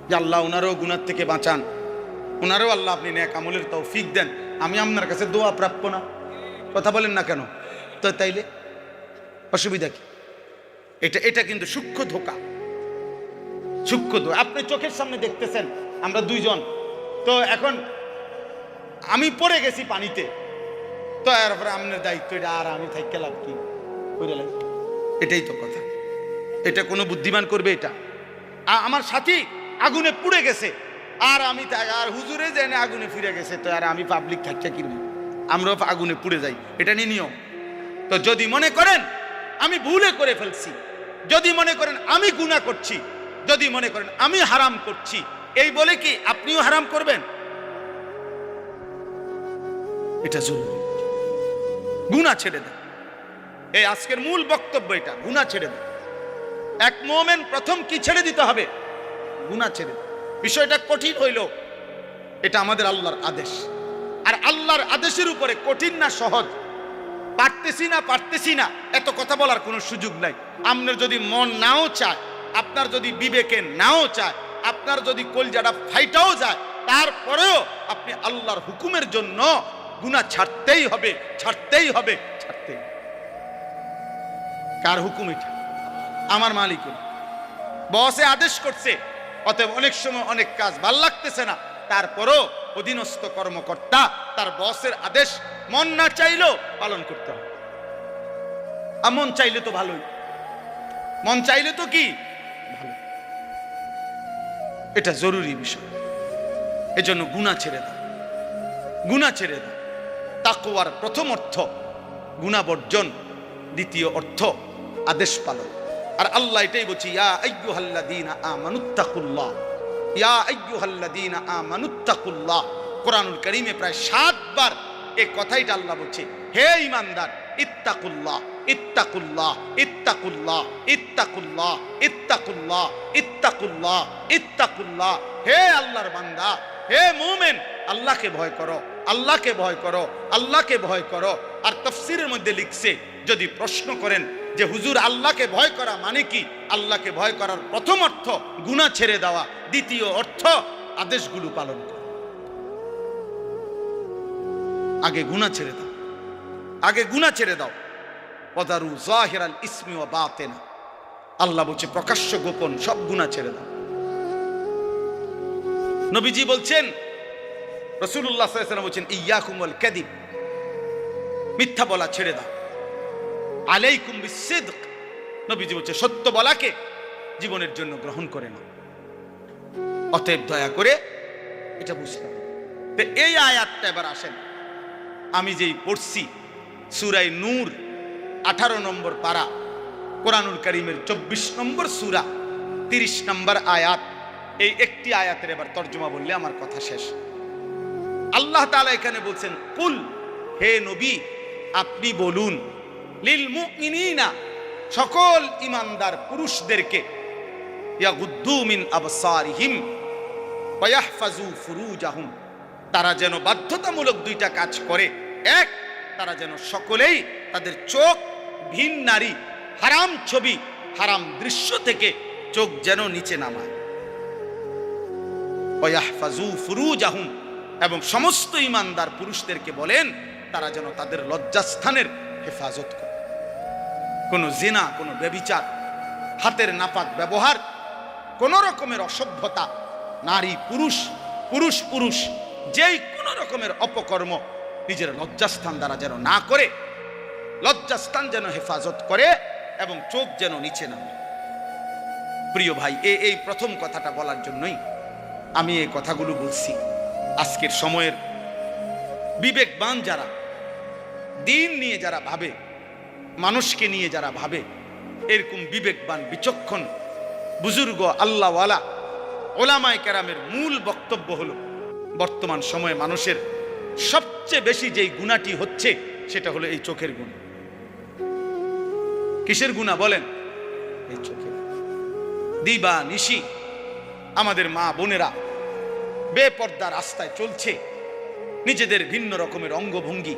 যে আল্লাহ ওনারও গুনার থেকে বাঁচান, ওনারও আল্লাহ আপনি নেক আমলের তৌফিক দেন। আমি আপনার কাছে দোয়া প্রাপ্য না? কথা বলেন না কেন? তো তাইলে অসুবিধা কি? এটা এটা কিন্তু সূক্ষ্ম ধোঁকা, সূক্ষ্ম ধোঁকা। আপনি চোখের সামনে দেখতেছেন আমরা দুইজন, তো এখন আমি পড়ে গেছি পানিতে, তো এরপরে আপনার দায়িত্ব এটা, আর আমি থাইকে লাভ কি? এটাই তো কথা। এটা কোনো বুদ্ধিমান করবে? এটা আমার সাথী আগুনে পুড়ে গেছে, আর আমি আর হুজুরে জেনে আগুনে ফিরে গেছে, তো আর আমি পাবলিক থাকতে কিনবো, আমরাও আগুনে পুড়ে যাই, এটা নিয়ে নিয়ম। তো যদি মনে করেন আমি ভুলে করে ফেলছি, যদি মনে করেন আমি গুনাহ করছি, যদি মনে করেন আমি হারাম করছি, এই বলে কি আপনিও হারাম করবেন? এটা জরুরি। গুনাহ ছেড়ে দেন, এই আজকের মূল বক্তব্য এটা, গুনাহ ছেড়ে দেন। এক মুমিন প্রথম কি ছেড়ে দিতে হবে? গুনাহ ছেড়ে। বিষয়টা কঠিন হইল, এটা আমাদের আল্লাহর আদেশ, আর আল্লাহর আদেশের উপরে কঠিন না সহজ, পারতেছি না এত কথা বলার কোনো সুযোগ নাই। আপনার যদি মন নাও চায়, আপনার যদি বিবেকে নাও চায়, আপনার যদি কলজাটা ফাইটাও যায়, তারপরেও আপনি আল্লাহর হুকুমের জন্য গুনাহ ছাড়তেই হবে, ছাড়তেই হবে, ছাড়তেই। কার হুকুম এটা? আমার মালিকের। বসে আদেশ করছে, অতএব অনেক সময় অনেক কাজ ভাল লাগতেছে না, তারপরও অধীনস্থ কর্মকর্তা তার বসের আদেশ মন না চাইলেও পালন করতে হবে। আর মন চাইলে তো ভালোই, মন চাইলে তো কি ভালো। এটা জরুরি বিষয়। এজন্য গুনাহ ছেড়ে দাও, গুনাহ ছেড়ে দাও। তাকওয়ার প্রথম অর্থ গুনাহ বর্জন, দ্বিতীয় অর্থ আদেশ পালন। আর আল্লাহ এটাই বলছি, ইয়া আইয়ুহাল্লাযীনা আমানুত্তাকুল্লাহ, ইয়া আইয়ুহাল্লাযীনা আমানুত্তাকুল্লাহ। কোরআনুল কারীমে প্রায় 7 বার এই কথাইটা আল্লাহ বলছে, হে ঈমানদার, ইত্তাকুল্লাহ, ইত্তাকুল্লাহ, ইত্তাকুল্লাহ, ইত্তাকুল্লাহ, ইত্তাকুল্লাহ, ইত্তাকুল্লাহ, ইত্তাকুল্লাহ। হে আল্লাহর বান্দা, হে মুমিন, আল্লাহকে ভয় করো, আল্লাহকে ভয় করো, আল্লাহকে ভয় করো। আর তাফসীরের মধ্যে লিখছে, যদি প্রশ্ন করেন যে হুজুর আল্লাহকে ভয় করা মানে কি, আল্লাহকে ভয় করার প্রথম অর্থ গুনাহ ছেড়ে দেওয়া, দ্বিতীয় অর্থ আদেশগুলো পালন করা। আগে গুনাহ ছেড়ে দাও, আগে গুনাহ ছেড়ে দাও। ওয়াদারু যাহিরাল ইসমি ওয়া বাতিনা, আল্লাহ বলছে প্রকাশ্য গোপন সব গুনাহ ছেড়ে দাও। নবীজি বলছেন, রাসূলুল্লাহ সাল্লাল্লাহু আলাইহি ওয়াসাল্লাম বলছেন, ইয়াকুম ওয়াল কাযিব, মিথ্যা বলা ছেড়ে দাও। আলাইকুম বিসসিদক, নবীজি বলছে সত্য বলাকে জীবনের জন্য গ্রহণ করে নাও। অতএব দয়া করে এটা বুঝতে হবে। তো এই আয়াতটা এবার আসেন, আমি যেই পড়ছি সূরা নূর 18 নম্বর পারা, কোরআনুল কারীমের 24 নম্বর সূরা 30 নম্বর আয়াত, এই একটি আয়াতের এবার তর্জমা বললে আমার কথা শেষ। আল্লাহ তাআলা এখানে বলছেন, কুল, হে নবী আপনি বলুন, লিল মুমিনিনা, সকল ঈমানদার পুরুষদেরকে, ইয়াগুদ্দু মিন আবসারিহিম ওয়া ইয়াহফাজু ফুরুজাহুম, তারা যেন বাধ্যতামূলক দুইটা কাজ করে। এক, তারা যেন সকলেই তাদের চোখ ভিন নারী, হারাম ছবি, হারাম দৃশ্য থেকে চোখ যেন নিচে নামায়। ওয়া ইয়াহফাজু ফুরুজাহুম, এবং সমস্ত ঈমানদার পুরুষদেরকে বলেন তারা যেন তাদের লজ্জাস্থানের হেফাজত করে। কোনো জিনা, কোনো ব্যভিচার, হাতের নাপাক ব্যবহার, কোন রকমের অসভ্যতা, নারী পুরুষ, পুরুষ পুরুষ, যেই কোন রকমের অপকর্ম নিজের লজ্জাস্থান দ্বারা যেন না করে, লজ্জাস্থান যেন হেফাজত করে এবং চোখ যেন নিচে নামে। প্রিয় ভাই, এই প্রথম কথাটা বলার জন্যই আমি এই কথাগুলো বলছি। আজকের সময়ের বিবেকবান যারা, দিন নিয়ে যারা ভাবে, মানুষকে নিয়ে যারা ভাবে, এরকম বিবেকবান বিচক্ষণ বুজুর্গ আল্লাহওয়ালা ওলামায়ে কেরামের মূল বক্তব্য হলো, বর্তমান সময়ে মানুষের সবচেয়ে বেশি যেই গুনাহটি হচ্ছে সেটা হলো এই চোখের গুনাহ। কিসের গুনাহ বলেন? এই চোখের। দিবা নিশি আমাদের মা বোনেরা বেপর্দা রাস্তায় চলছে, নিজেদের ভিন্ন রকমের অঙ্গভঙ্গি,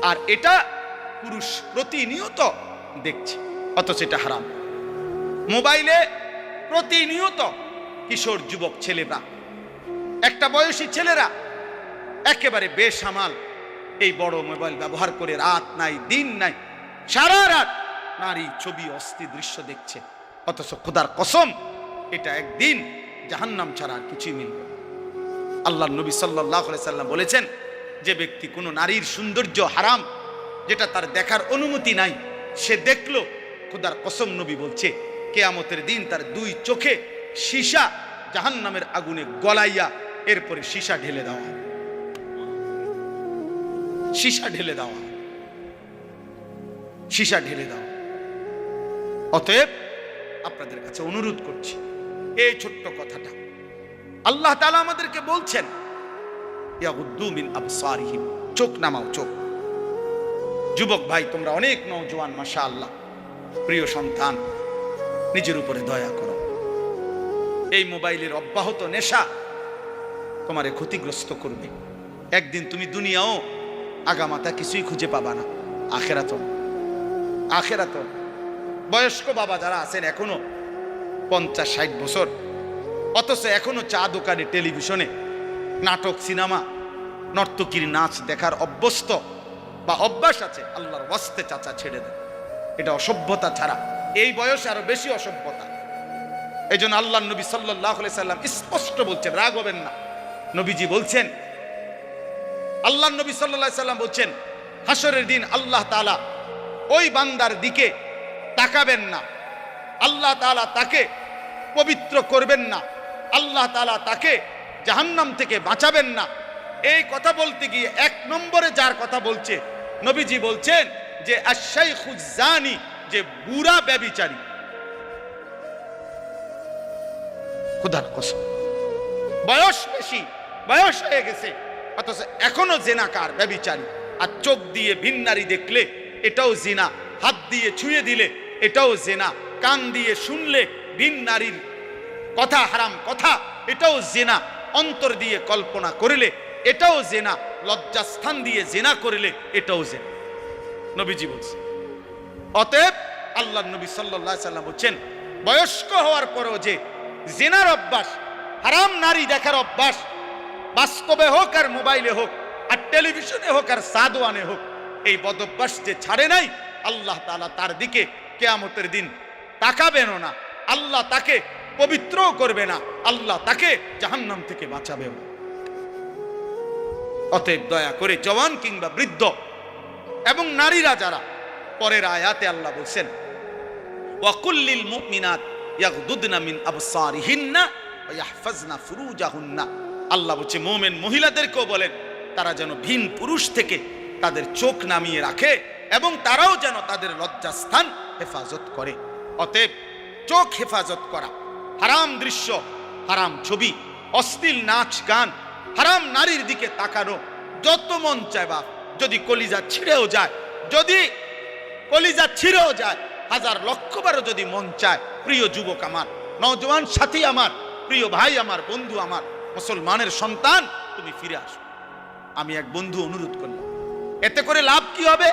আর এটা পুরুষ প্রতিনিয়ত দেখছে, অথচ এটা হারাম। মোবাইলে প্রতিনিয়ত কিশোর যুবক ছেলেরা, একটা বয়সী ছেলেরা একেবারে বেসামাল এই বড় মোবাইল ব্যবহার করে রাত নাই দিন নাই সারা রাত নারী ছবি অস্থির দৃশ্য দেখছে, অথচ খোদার কসম এটা একদিন জাহান্নাম ছাড়া আর কিছুই মিলবে না। আল্লাহর নবী সাল্লাল্লাহু আলাইহি সাল্লাম বলেছেন, যে ব্যক্তি কোনো নারীর সৌন্দর্য হারাম, যেটা তার দেখার অনুমতি নাই, সে দেখলো, খোদার কসম নবী বলছে কিয়ামতের দিন তার দুই চোখে সীসা জাহান্নামের আগুনে গলাইয়া এরপরে সীসা ঢেলে দেওয়া, সীসা ঢেলে দেওয়া, সীসা ঢেলে দেওয়া। অতএব আপনাদের কাছে অনুরোধ করছি, এই ছোট্ট কথাটা আল্লাহ তাআলা আমাদেরকে বলছেন, ইয়াগুদ্দু মিন আবসারিহিম, চোখ নামাও, চোখ। যুবক ভাই, তোমরা অনেক নওজোয়ান, মাশাআল্লাহ, প্রিয় সন্তান, নিজের উপরে দয়া করো। এই মোবাইলের অব্যাহত নেশা তোমারে ক্ষতিগ্রস্ত করবে। একদিন তুমি দুনিয়াও আগামাতা কিছুই খুঁজে পাবা না, আখেরাত, আখেরাত। বয়স্ক বাবা যারা আছেন এখনো 50-60 বছর, অথচ এখনো চা দোকানে, টেলিভিশনে নাটক, সিনেমা, নর্তকীর নাচ দেখার অভ্যস্ত বা অভ্যাস আছে, আল্লাহর ওয়াস্তে চাচা ছেড়ে দেন। এটা অসভ্যতা ছাড়া এই বয়সে আরো বেশি অসভ্যতা। এই জন্য আল্লাহ নবী সাল্লাল্লাহু আলাইহি সাল্লাম স্পষ্ট বলছেন, রাগ হবেন না, নবীজি বলছেন, আল্লাহ নবী সাল্লাল্লাহু আলাইহি সাল্লাম বলছেন, হাসরের দিন আল্লাহ তাআলা ওই বান্দার দিকে তাকাবেন না, আল্লাহ তাআলা তাকে পবিত্র করবেন না, আল্লাহ তাআলা তাকে জাহান্নাম থেকে বাঁচাবেন না। এই কথা বলতে গিয়ে 1 নম্বরে যার কথা বলছে, নবীজি বলছেন যে আশ-শাইখুজ জানি, যে বুড়া ব্যভিচারী। খোদার কসম, বয়স বেশি, বয়স হয়ে গেছে, অথচ এখনো জিনাকার, ব্যভিচারী। আর চোখ দিয়ে ভিন নারী দেখলে এটাও জিনা, হাত দিয়ে ছুঁয়ে দিলে এটাও জিনা, কান দিয়ে শুনলে ভিন নারীর কথা, হারাম কথা, এটাও জিনা, অন্তর দিয়ে কল্পনা করিলে এটাও জিনা, লজ্জাস্থান দিয়ে জিনা করিলে এটাও জিনা, নবীজি বলছে। অতএব আল্লাহর নবী সাল্লাল্লাহু আলাইহি সাল্লাম বলছেন, বয়স্ক হওয়ার পরেও যে জিনার অভ্যাস, হারাম নারী দেখার অভ্যাস, বাস্তবে হোক আর মোবাইলে হোক আর টেলিভিশনে হোক আর সাদওয়ানে হোক, এই বদঅভ্যাস যে ছাড়ে নাই, আল্লাহ তাআলা তার দিকে কিয়ামতের দিন তাকাবেনও না, আল্লাহ তাকে পবিত্রও করবে না, আল্লাহ তাকে জাহান্নাম থেকে বাঁচাবেও না। অতএব দয়া করে জওয়ান কিংবা বৃদ্ধ এবং নারীরা যারা, পরের আয়াতে আল্লাহ বলছেন, ওয়া কুল্লিল মুমিনাত ইয়াগদুদনা মিন আবসারিহিন্না ওয়া ইয়াহফাজনা ফুরুজাহুন্না। আল্লাহ বলছে মুমিন মহিলাদেরকেও বলেন তারা যেন ভিন পুরুষ থেকে তাদের চোখ নামিয়ে রাখে এবং তারাও যেন তাদের লজ্জাস্থান হেফাজত করে। অতএব চোখ হেফাজত করা, হারাম দৃশ্য, হারাম ছবি, অশ্লীল নাচ গান, হারাম নারীর দিকে তাকানো, যত মন চায় বাপ, যদি কলিজা ছিঁড়েও যায়, যদি কলিজা ছিঁড়েও যায়, 1000 লক্ষবারও যদি মন চায়, প্রিয় যুবক আমার, নওজওয়ান সাথী আমার, প্রিয় ভাই আমার, বন্ধু আমার, মুসলমানের সন্তান, তুমি ফিরে আসো। আমি এক বন্ধু অনুরোধ করলাম, এতে করে লাভ কি হবে?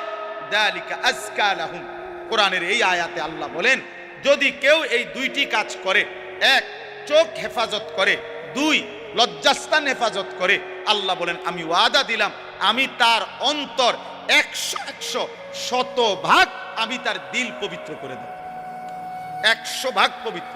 যালিকা আযকা লাহুম। কোরআনের এই আয়াতে আল্লাহ বলেন, যদি কেউ এই 2টি কাজ করে, 1 চোখ হেফাজত করে, 2 লজ্জাস্থান হেফাজত করে, আল্লাহ বলেন আমি ওয়াদা দিলাম, আমি তার অন্তর 100 100% আমি তার দিল পবিত্র করে দেব, 100% পবিত্র।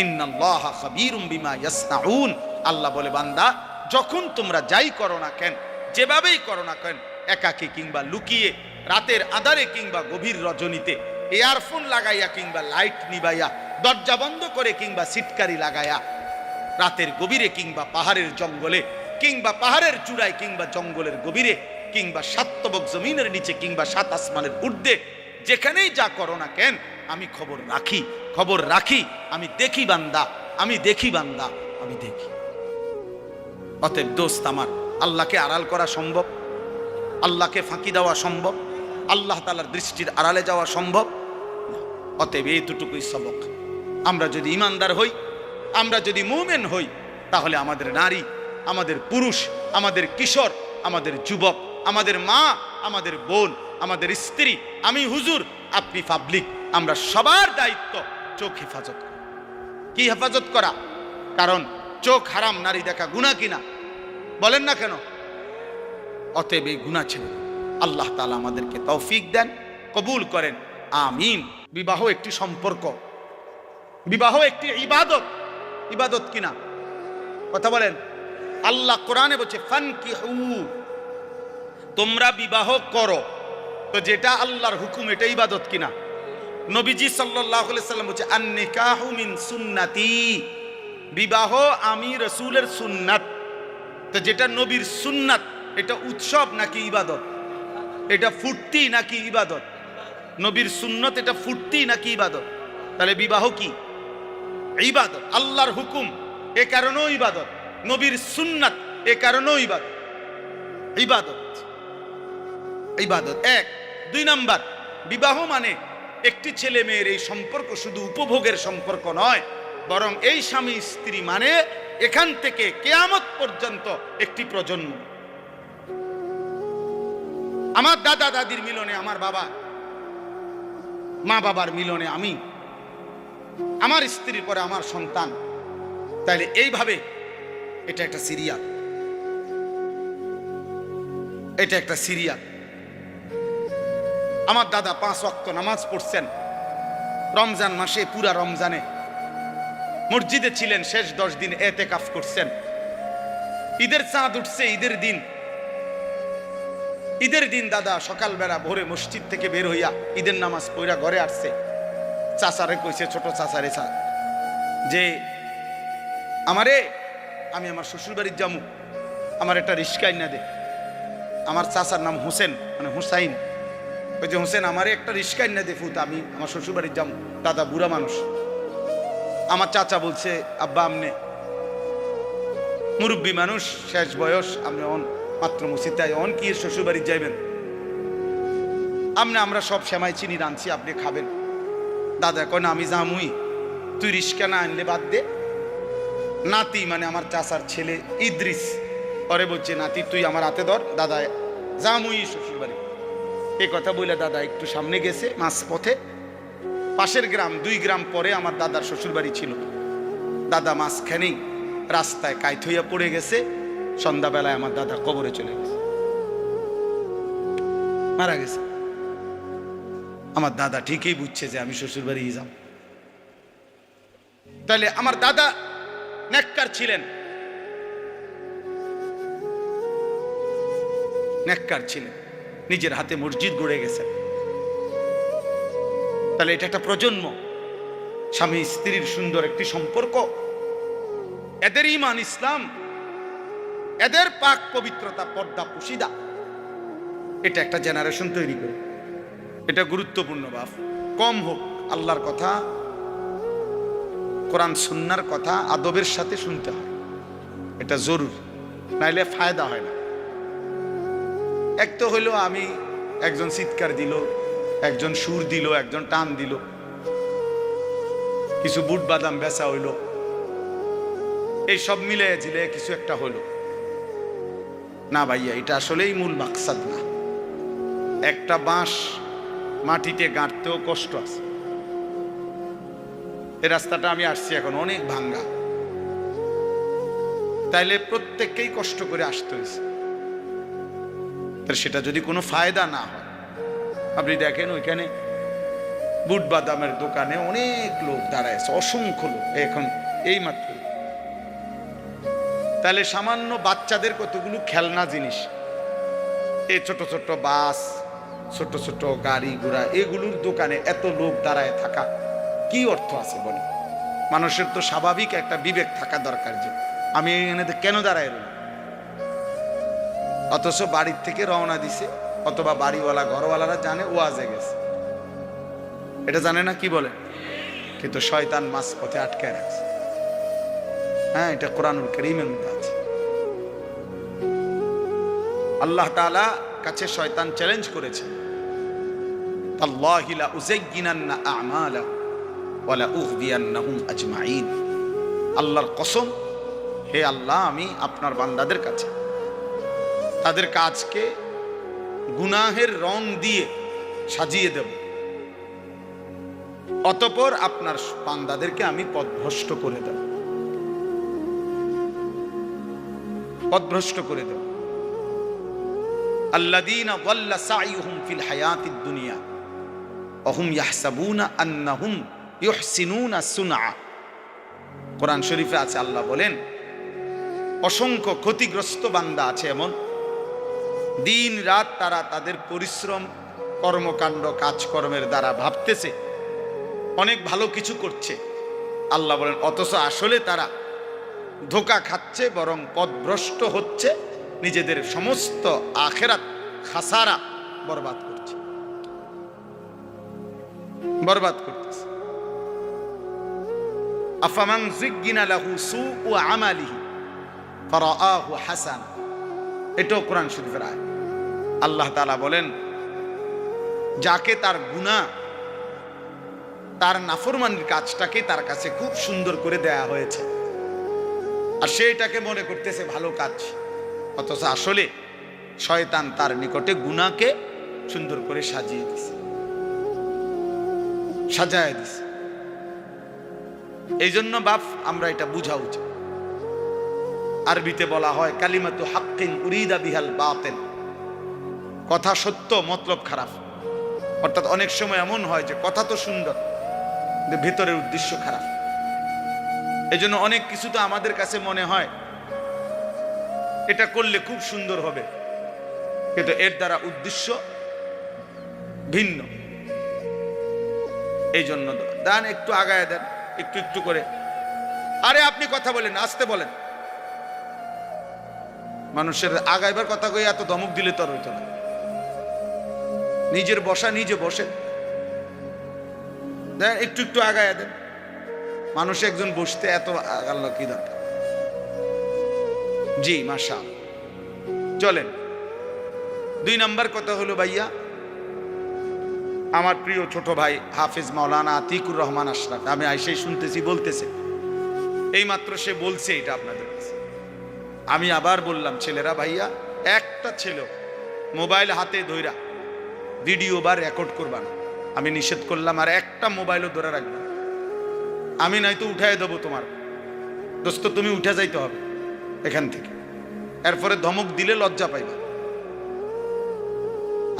ইন্নাল্লাহা খাবীরুম বিমা ইয়াসনাউন। আল্লাহ বলে, বান্দা যখন তোমরা যাই করো না কেন, যেভাবেই করো না কেন, একাকী কিংবা লুকিয়ে, রাতের আঁধারে কিংবা গভীর রজনীতে, ইয়ারফোন লাগাইয়া কিংবা লাইট নিবাইয়া, দরজা বন্ধ করে কিংবা সিটকারি লাগাইয়া, রাতের গভীরে কিংবা পাহাড়ের জঙ্গলে কিংবা পাহাড়ের চূড়ায় কিংবা জঙ্গলের গভীরে কিংবা 7 তবক জমিনের নিচে কিংবা 7 আসমানের ঊর্ধ্বে, যেখানেই যা করো না কেন, আমি খবর রাখি, খবর রাখি, আমি দেখি বান্দা, আমি দেখি বান্দা, আমি দেখি। অতএব দোস্ত আমার, আল্লাহকে আড়াল করা সম্ভব? আল্লাহকে ফাঁকি দেওয়া সম্ভব? আল্লাহ তাআলার দৃষ্টির আড়ালে যাওয়া সম্ভব? অতএব এইটুকুই সবক। আমরা যদি ইমানদার হই, আমরা যদি মুমিন হই, তাহলে আমাদের নারী, আমাদের পুরুষ, আমাদের কিশোর, আমাদের যুবক, আমাদের মা, আমাদের বোন, আমাদের স্ত্রী, আমি হুজুর, আপনি পাবলিক, আমরা সবার দায়িত্ব চোখ হেফাজত করা। কি হেফাজত করা? কারণ চোখ হারাম নারী দেখা গুনাহ কিনা? বলেন না কেন? অতএব এই গুনাহ ছেড়ে আল্লাহ তাআলা আমাদেরকে তৌফিক দেন। কবুল করেন, আমিন। বিবাহ একটি সম্পর্ক, বিবাহ একটি ইবাদত। ইবাদত কিনা কথা বলেন? আল্লাহ কোরআনে বলছে ফানকিহু, তোমরা বিবাহ করো। তো যেটা আল্লাহর হুকুম এটা ইবাদত কিনা? নবীজি সাল্লাল্লাহু আলাইহি সাল্লাম বলছে আন-নিকাহু মিন সুন্নতি, বিবাহ আমি রাসূলের সুন্নাত। তো যেটা নবীর সুন্নাত এটা উৎসব নাকি ইবাদত? এটা ফুর্তি নাকি ইবাদত? নবীর সুন্নত এটা ফুর্তি নাকি ইবাদত? তাহলে বিবাহ কি? ইবাদত। আল্লাহর হুকুম এ কারণেও ইবাদত, নবীর সুন্নাত এ কারণেও ইবাদত। ইবাদত ইবাদত এক। দুই নাম্বার, বিবাহ মানে একটি ছেলে মেয়ের এই সম্পর্ক শুধু উপভোগের সম্পর্ক নয়, বরং এই স্বামী স্ত্রী মানে এখান থেকে কিয়ামত পর্যন্ত একটি প্রজন্ম। আমার দাদা দাদির মিলনে আমার বাবা, মা বাবার মিলনে আমি, আমার স্ত্রীর পরে আমার সন্তান। তাইলে এইভাবে এটা একটা সিরিয়াল, এটা একটা সিরিয়াল। আমার দাদা 5 ওয়াক্ত নামাজ পড়ছেন রমজান মাসে, পুরা রমজানে মসজিদে ছিলেন, শেষ 10 দিন এতেকাফ করছেন। ঈদের চাঁদ উঠছে, ঈদের দিন দাদা সকালবেলা ভোরে মসজিদ থেকে বের হইয়া ঈদের নামাজ পড়া ঘরে আসছে। চাচারে কইছে, ছোট চাচারে যে আমি আমার শ্বশুর বাড়ির যামু, আমার একটা রিস্কা না দে। আমার চাচার নাম হোসেন, মানে হুসাইন। ওই যে হোসেন, আমারে একটা রিস্কা না দে ফুত, আমি আমার শ্বশুর বাড়ির যামু। দাদা বুড়া মানুষ। আমার চাচা বলছে আব্বা আমনে মুরব্বী মানুষ, শেষ বয়স, আপনি মাত্র মুসিদায় অন কি শ্বশুর বাড়ি যাইবেন? আমরা সব সেমাই চিনি রাঁধছি, আপনি খাবেন। দাদা কয় না, আমি জামুই, তুই রিস্কা না আনলে বাদ দে। নাতি মানে আমার চাচার ছেলে ইদ্রিস, পরে বলছে নাতি তুই আমার হাতে ধর, দাদা জামুই শ্বশুর বাড়ি। এই কথা বলে দাদা একটু সামনে গেছে, মাঝ পথে পাশের গ্রাম, 2 গ্রাম পরে আমার দাদার শ্বশুর বাড়ি ছিল। দাদা মাঝখানেই রাস্তায় কাইত হইয়া পড়ে গেছে। সন্ধ্যাবেলায় আমার দাদা কবরে চলে গেছে, মারা গেছে। আমার দাদা ঠিকই বুঝছে যে আমি শ্বশুর বাড়ি যাব। তাহলে আমার দাদা নেককার ছিলেন, নেককার ছিলেন, নিজের হাতে মসজিদ গড়ে গেছেন। তাহলে এটা একটা প্রজন্ম, স্বামী স্ত্রীর সুন্দর একটি সম্পর্ক, এদের ঈমান ইসলাম, এদের পাক পবিত্রতা, পর্দা পুশিদা, এটা একটা জেনারেশন তৈরি করে। এটা গুরুত্বপূর্ণ বাপ, কম হোক আল্লাহর কথা, কোরআন সুন্নাহর কথা আদবের সাথে শুনতে হয়, এটা জরুরি, নাইলে ফায়দা হয় না। এক তো হইলো আমি একজন চিৎকার দিল, একজন সুর দিল, একজন টান দিল, কিছু বুট বাদাম বেচা হইল, এই সব মিলে ঝিলে কিছু একটা হইল না ভাইয়া, এটা আসলেই মূল মাকসাদ না। একটা বাঁশ মাটিতে গাঁটতেও কষ্ট আছে। এই রাস্তাটা আমি আসছি এখন অনেক ভাঙ্গা, তাইলে প্রত্যেককেই কষ্ট করে আসতে হয়েছে। সেটা যদি কোনো ফায়দা না হয়, আপনি দেখেন ওইখানে বুট বাদামের দোকানে অনেক লোক দাঁড়ায় আছে, অসংখ্য লোক এখন এই মাত্র। তাহলে সামান্য বাচ্চাদের কতগুলো খেলনা জিনিস, এই ছোট ছোট বাস, ছোট ছোট গাড়ি ঘোড়া, এগুলোর দোকানে এত লোক দাঁড়ায় থাকা কি অর্থ আছে বলে? মানুষের তো স্বাভাবিক একটা বিবেক থাকা দরকার যে আমি এখানে কেন দাঁড়ায় রইলাম। অথচ বাড়ির থেকে রওনা দিছে, অথবা বাড়িওয়ালা ঘরওয়ালারা জানে ওয়াজে গেছে, এটা জানে না, কি বলে? কিন্তু শয়তান মাঝ পথে আটকে রাখছে। হ্যাঁ, এটা কোরআনুল কারীমের মধ্যে আছে। আল্লাহ তাআলা কাছে শয়তান চ্যালেঞ্জ করেছে, তাল্লাহি লা উযায়্যিনান্না আ'মালা ওয়া লা উগদিয়ান্নাহুম আজমাইন। আল্লাহর কসম, হে আল্লাহ, আমি আপনার বান্দাদের কাছে তাদের কাজকে গুনাহের রং দিয়ে সাজিয়ে দেব, অতঃপর আপনার বান্দাদেরকে আমি পথভ্রষ্ট করে দেব, পথভ্রষ্ট করে দেব। আল্লাযীনা যাল্লা সাইয়ুহুম ফিল হায়াতিদ দুনিয়া অহুম ইয়াহসাবুনা আন্নাহুম ইউহসিনুনা সুনআ। কোরআন শরীফে আছে, আল্লাহ বলেন অসংখ্য ক্ষতিগ্রস্ত বান্দা আছে এমন, দিন রাত তারা তাদের পরিশ্রম কর্মকাণ্ড কাজকর্মের দ্বারা ভাবতেছে অনেক ভালো কিছু করছে। আল্লাহ বলেন অথচ আসলে তারা ধোঁকা খাচ্ছে, বরং পথভ্রষ্ট হচ্ছে, নিজেদের সমস্ত আখিরাত খাসারা বরবাদ করছে, বরবাদ করতেছে। আফামান যুগিনা লাহু সুউ আমালিহি ফারাআহু হাসান, এটাও কোরআন শরীফের আয়াত। আল্লাহ তাআলা বলেন যাকে তার গুনাহ, তার নাফরমানির কাজটাকে তার কাছে খুব সুন্দর করে দেয়া হয়েছে, আর সে এটাকে মনে করতেছে ভালো কাজ, অথচ আসলে শয়তান তার নিকটে গুনাহকে সুন্দর করে সাজিয়ে দিছে, সাজায় দিছে। এই জন্য বাপ আমরা এটা বুঝা উচিত। আরবিতে বলা হয় কালিমাতু হাক্কিন উরিদা বিহাল বাতিল, কথা সত্য মতলব খারাপ। অর্থাৎ অনেক সময় এমন হয় যে কথা তো সুন্দর কিন্তু ভিতরের উদ্দেশ্য খারাপ। এই জন্য অনেক কিছু তো আমাদের কাছে মনে হয় এটা করলে খুব সুন্দর হবে, কিন্তু এর দ্বারা উদ্দেশ্য ভিন্ন। এই জন্য দেন একটু আগায় দেন, একটু একটু করে। আরে আপনি কথা বলেন, আসতে বলেন। মানুষের আগাইবার কথা কই এত ধমক দিলে তো আর হইতো না। নিজের বসা নিজে বসে দেন, একটু একটু আগায় দেন। মানুষ একজন বসতে এত আগালো কি দরকার? জি মাশাআল্লাহ। চলেন, 2 নাম্বার কথা হলো ভাইয়া, আমার প্রিয় ছোট ভাই হাফিজ মাওলানা আতিকুর রহমান আশরাফ, আমি আইসাই শুনতেছি বলতেছে, এইমাত্র সে বলছে এটা আপনাদের কাছে। আমি আবার বললাম ছেলেরা, ভাইয়া একটা ছেলে মোবাইল হাতে ধইরা ভিডিও বা রেকর্ড করবা না, আমি নিষেধ করলাম। আর একটা মোবাইলও ধরে রাখবে, আমি নয়তো উঠাই দেবো তোমার দোস্ত, তুমি উঠে যাইতে হবে এখান থেকে। এরপরে ধমক দিলে লজ্জা পাইবা।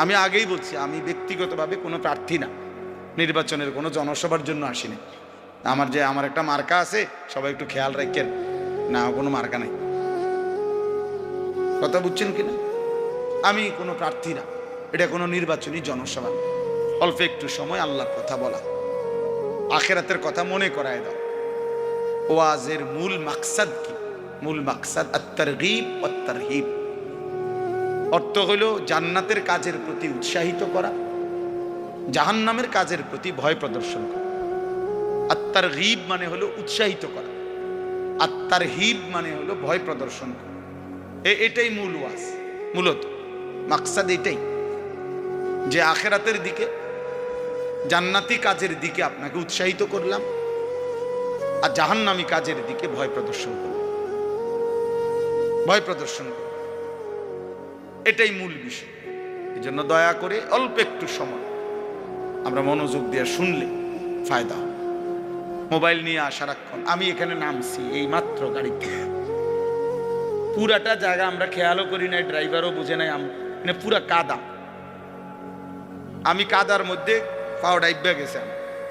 আমি আগেই বলছি, আমি ব্যক্তিগতভাবে কোনো প্রার্থী না, নির্বাচনের কোনো জনসভার জন্য আসিনি। আমার একটা মার্কা আছে, সবাই একটু খেয়াল রাখেন না, কোনো মার্কা নাই। কথা বুঝছেন কিনা? আমি কোনো প্রার্থী না, এটা কোনো নির্বাচনী জনসভা। অল্প একটু সময় আল্লাহর কথা বলা, আখিরাতের কথা মনে করায় দাও। ওয়াজের মূল মাকসাদ কি? মূল মাকসাদ আত-তারগীব ওয়াত-তারহীব। অর্থ হলো জান্নাতের কাজের প্রতি উৎসাহিত করা, জাহান্নামের কাজের প্রতি ভয় প্রদর্শন করা। আত-তারগীব মানে হলো উৎসাহিত করা, আত-তারহীব মানে হলো ভয় প্রদর্শন করা। এটাই মূল ওয়াজ, মূলত মাকসাদ এটাই, যে আখিরাতের দিকে, জান্নাতি কাজের দিকে আপনাকে উৎসাহিত করলাম, আর জাহান্নামী কাজের দিকে ভয় প্রদর্শন করলাম, ভয় প্রদর্শন করলাম। এটাই মূল বিষয়। এই জন্য দয়া করে অল্প একটু সময় আমরা মনোযোগ দিয়ে শুনলে ফায়দা হবে। মোবাইল নিয়ে সারাক্ষণ, আমি এখানে নামছি এই মাত্র গাড়িতে, পুরাটা জায়গা আমরা খেয়ালও করি নাই, ড্রাইভারও বুঝে নাই, মানে পুরা কাদা। আমি কাদার মধ্যে পাও ডাইবা গেছে,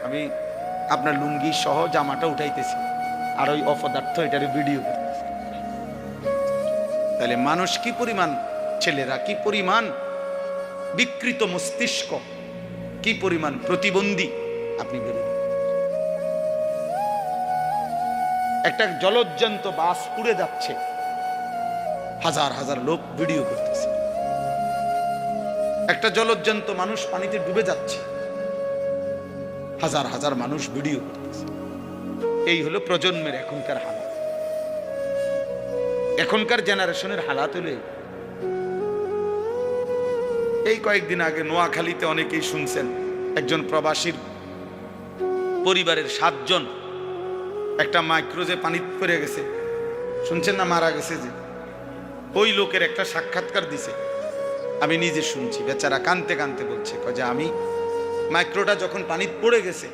আমি আপনার লুঙ্গি সহ জামাটা উঠাইতেছি, আর ওই অপদার্থ এটার ভিডিও করতেছি। তাহলে মানুষ কি পরিমাণ, ছেলেরা কি পরিমাণ বিকৃত মস্তিষ্ক, কি পরিমাণ প্রতিবন্ধী আপনি বেরোন। একটা জলজ্জান্ত বাস উড়ে যাচ্ছে, হাজার হাজার লোক ভিডিও করতেছে। একটা জলজ্জান্ত মানুষ পানিতে ডুবে যাচ্ছে, হাজার হাজার মানুষ ভিডিও করতেছে। এই হলো প্রজন্মের এখনকার হালাত, এখনকার জেনারেশনের হালাত হলো এই। কয়েকদিন আগে নোয়াখালীতে অনেকেই শুনছেন, একজন প্রবাসীর পরিবারের 7 জন একটা মাইক্রোজে পানি পড়ে গেছে, শুনছেন না, মারা গেছে। যে ওই লোকের একটা সাক্ষাৎকার দিছে, আমি নিজে শুনছি। বেচারা কানতে কানতে বলছে যে আমি মাইক্রোটা যখন পানি পড়ে গেছে,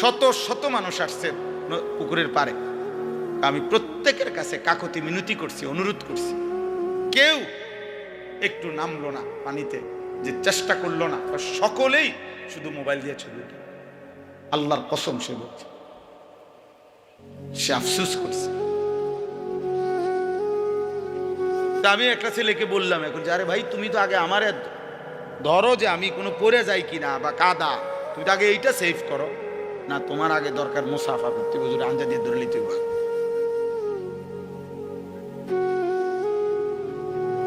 শত শত মানুষ আসছে পুকুরের পারে, আমি প্রত্যেকের কাছে কাকতি মিনতি করছি, অনুরোধ করছি, কেউ একটু নামলো না পানিতে, যে চেষ্টা করলো না। সকলেই শুধু মোবাইল দিয়ে ছবি উঠে। আল্লাহর কসম সে বলছে, সে আফসোস করছে। তা আমি একটা ছেলেকে বললাম এখন যে, আরে ভাই তুমি তো আগে আমার ধরো যে আমি কোনো পড়ে যাই কিনা বা কাদা, তুমি তো আগে এইটা সেভ করো না। তোমার আগে দরকার মুসাফা করতে, বুঝুর আঞ্জা দিয়ে ধরে নিতে।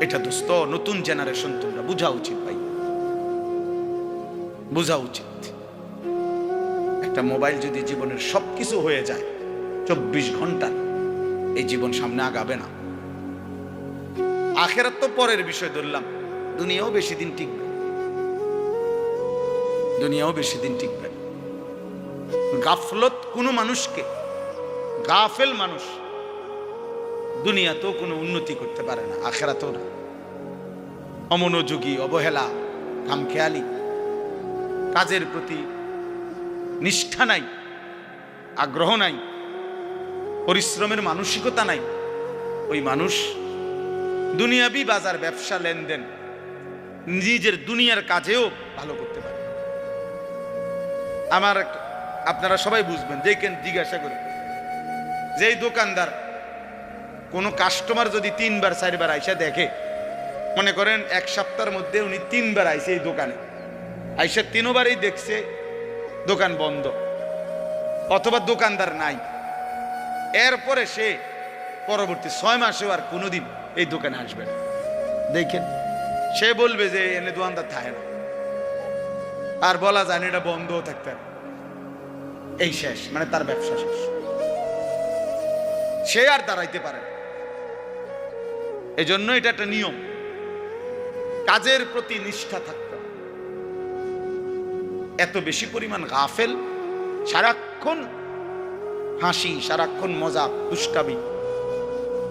এটা দোস্ত নতুন জেনারেশন, তোমরা বুঝা উচিত ভাই, বুঝা উচিত। একটা মোবাইল যদি জীবনের সবকিছু হয়ে যায় 24 ঘন্টা, এই জীবন সামনে আগাবে না। আখেরাত তো পরের বিষয় ধরলাম, দুনিয়াও বেশি দিন টিকবে, দুনিয়াও বেশি দিন টিকবে। গাফলত কোনো মানুষকে, গাফেল মানুষ দুনিয়াতেও কোনো উন্নতি করতে পারে না, আখেরাতেও না। অমনোযোগী, অবহেলা, খামখেয়ালি, কাজের প্রতি নিষ্ঠা নাই, আগ্রহ নাই, পরিশ্রমের মানসিকতা নাই, ওই মানুষ দুনিয়াবি বাজার ব্যবসা লেনদেন নিজের দুনিয়ার কাজেও ভালো করতে পারে। আমার আপনারা সবাই বুঝবেন, দেখেন জিজ্ঞাসা করে, যেই দোকানদার কোনো কাস্টমার যদি 3 বার 4 বার আইসা দেখে, মনে করেন এক সপ্তাহের মধ্যে উনি 3 বার আইসে এই দোকানে, আইসা 3 বারই দেখছে দোকান বন্ধ অথবা দোকানদার নাই, এরপরে সে পরবর্তী 6 মাসেও আর কোনোদিন এই দোকানে আসবে না। দেখেন, সে বলবে যে এনে দোকানদার থাকে না, আর বলা যায় না এটা বন্ধও থাকতে হবে, এই শেষ, মানে তার ব্যবসা শেষ, সে আর দাঁড়াইতে পারে না। এই জন্য এটা একটা নিয়ম, কাজের প্রতি নিষ্ঠা থাকতে। এত বেশি পরিমাণ গাফেল, সারাক্ষণ হাসি, সারাক্ষণ মজা, দুষ্টামি,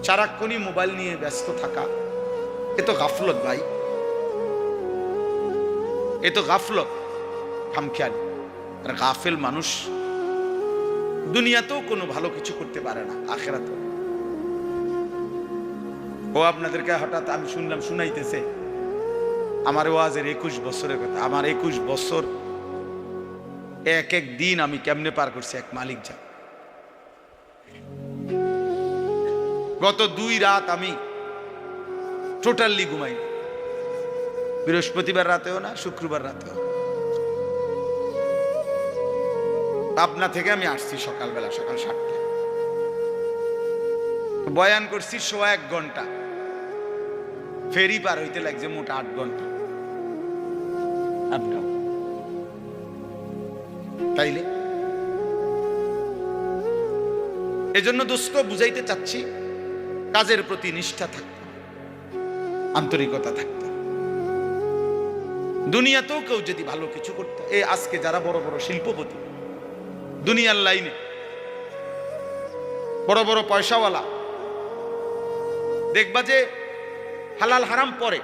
সারাক্ষণই মোবাইল নিয়ে ব্যস্ত থাকা, এ তো গাফলত ভাই, এ তো গাফলত, খামখেয়ালি। আর গাফেল মানুষ দুনিয়াতেও কোনো ভালো কিছু করতে পারে না, আখেরাতেও। ও আপনাদেরকে হঠাৎ আমি শুনলাম শুনাইতেছে আমার ওয়াজের 21 বছরের কথা। আমার 21 বছর এক এক দিন আমি কেমনে পার করছি এক মালিক যা। গত 2 রাত আমি টোটালি ঘুমাই, বৃহস্পতিবার রাতেও না, শুক্রবার রাতেও। পাবনা থেকে আমি আসছি সকালবেলা, সকাল 7টায় বয়ান করছি 1.25 ঘন্টা, ফেরি পার হইতে লাগছে মোট 8 ঘন্টা। তাইলে এজন্য দোস্ত বুঝাইতে চাচ্ছি, কাজের প্রতি নিষ্ঠা থাকতে, আন্তরিকতা থাকতে। দুনিয়াতেও কেউ যদি ভালো কিছু করতে, এই আজকে যারা বড় বড় শিল্পপতি, দুনিয়ার লাইনে বড় বড় পয়সাওয়ালা, দেখবা যে হালাল হারাম পরে,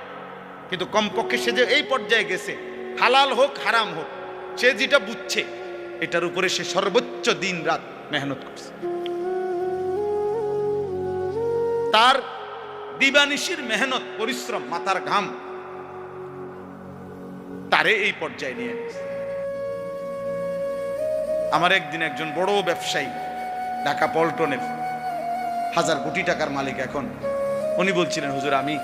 কিন্তু কমপক্ষে সে যে এই পর্যায়ে গেছে, হালাল হোক হারাম হোক, সে যেটা বুঝছে এটার উপরে সে সর্বোচ্চ দিন রাত মেহনত করছে। তার দিবানিশির মেহনত, পরিশ্রম, মাথার ঘাম তারে এই পর্যায়ে নিয়ে গেছে। আমার একদিন একজন বড় ব্যবসায়ী, ঢাকা পল্টনের 1000 কোটি টাকার মালিক এখন, উনি বলছিলেন, হুজুর আমি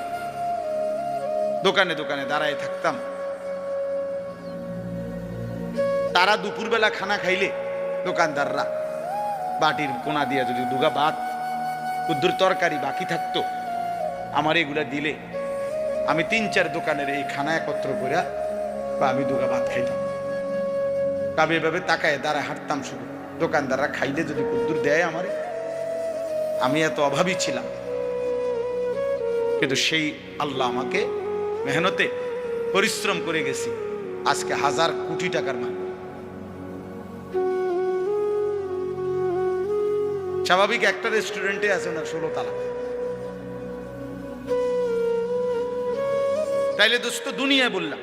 দোকানে দোকানে দাঁড়ায় থাকতাম, তারা দুপুরবেলা খানা খাইলে দোকানদাররা বাটির কোনা দিয়া যদি 2 ভাত, কুদ্দুর তরকারি বাকি থাকতো, আমার এগুলা দিলে আমি 3-4 দোকানের এই খানা একত্র করে বা আমি 2 ভাত খাইতাম। আমি এভাবে তাকায় দাঁড়ায় হাঁটতাম, শুধু দোকানদাররা খাইলে যদি কুদ্দুর দেয় আমারে, আমি এত অভাবী ছিলাম, কিন্তু সেই আল্লাহ আমাকে মেহনতে পরিশ্রম করে গেছি, আজকে 1000 কোটি টাকার মালিক। স্বাভাবিক একটা রেস্টুরেন্টে আছে ওনার 16 তালা। তাইলে দোস্ত দুনিয়ায় বললাম,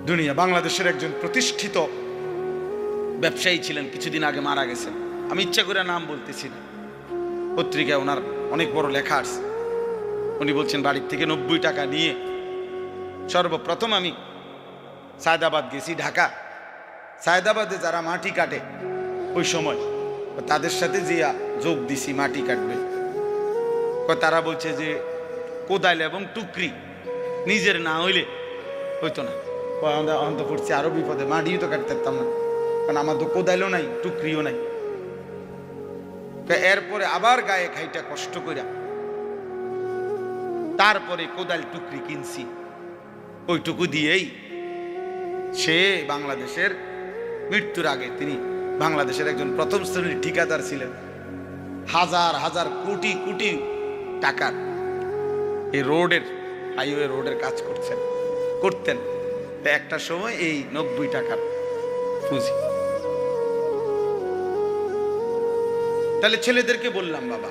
দুনিয়া বাংলাদেশের একজন প্রতিষ্ঠিত ব্যবসায়ী ছিলেন, কিছুদিন আগে মারা গেছেন। আমি ইচ্ছা করে নাম বলতেছি না, পত্রিকায় ওনার অনেক বড় লেখা আছে। উনি বলছেন বাড়ির থেকে 90 টাকা নিয়ে সর্বপ্রথম আমি সায়দাবাদ গেছি, ঢাকা। সায়দাবাদে যারা মাটি কাটে ওই সময় তাদের সাথে যে যোগ দিছি, মাটি কাটবে, তারা বলছে যে কোদাল এবং টুকরি নিজের না হইলে হইতো না। অন্ত পড়ছে আরো বিপদে, মাটিও তো কাটতে পারতাম না, কারণ আমার তো কোদালও নাই, টুকরিও নাই। এরপরে আবার গায়ে খাইটা কষ্ট কইরা তারপরে কোদাল টুকরি কিনছি। ওইটুকু দিয়েই সে বাংলাদেশের মৃত্যুর আগে তিনি বাংলাদেশের একজন প্রথম শ্রেণীর ঠিকাদার ছিলেন। হাজার হাজার কোটি কোটি টাকার এই রোডের, হাইওয়ে রোডের কাজ করতেন। একটা সময় এই 90 টাকার পুঁজি। তাহলে ছেলেদেরকে বললাম, বাবা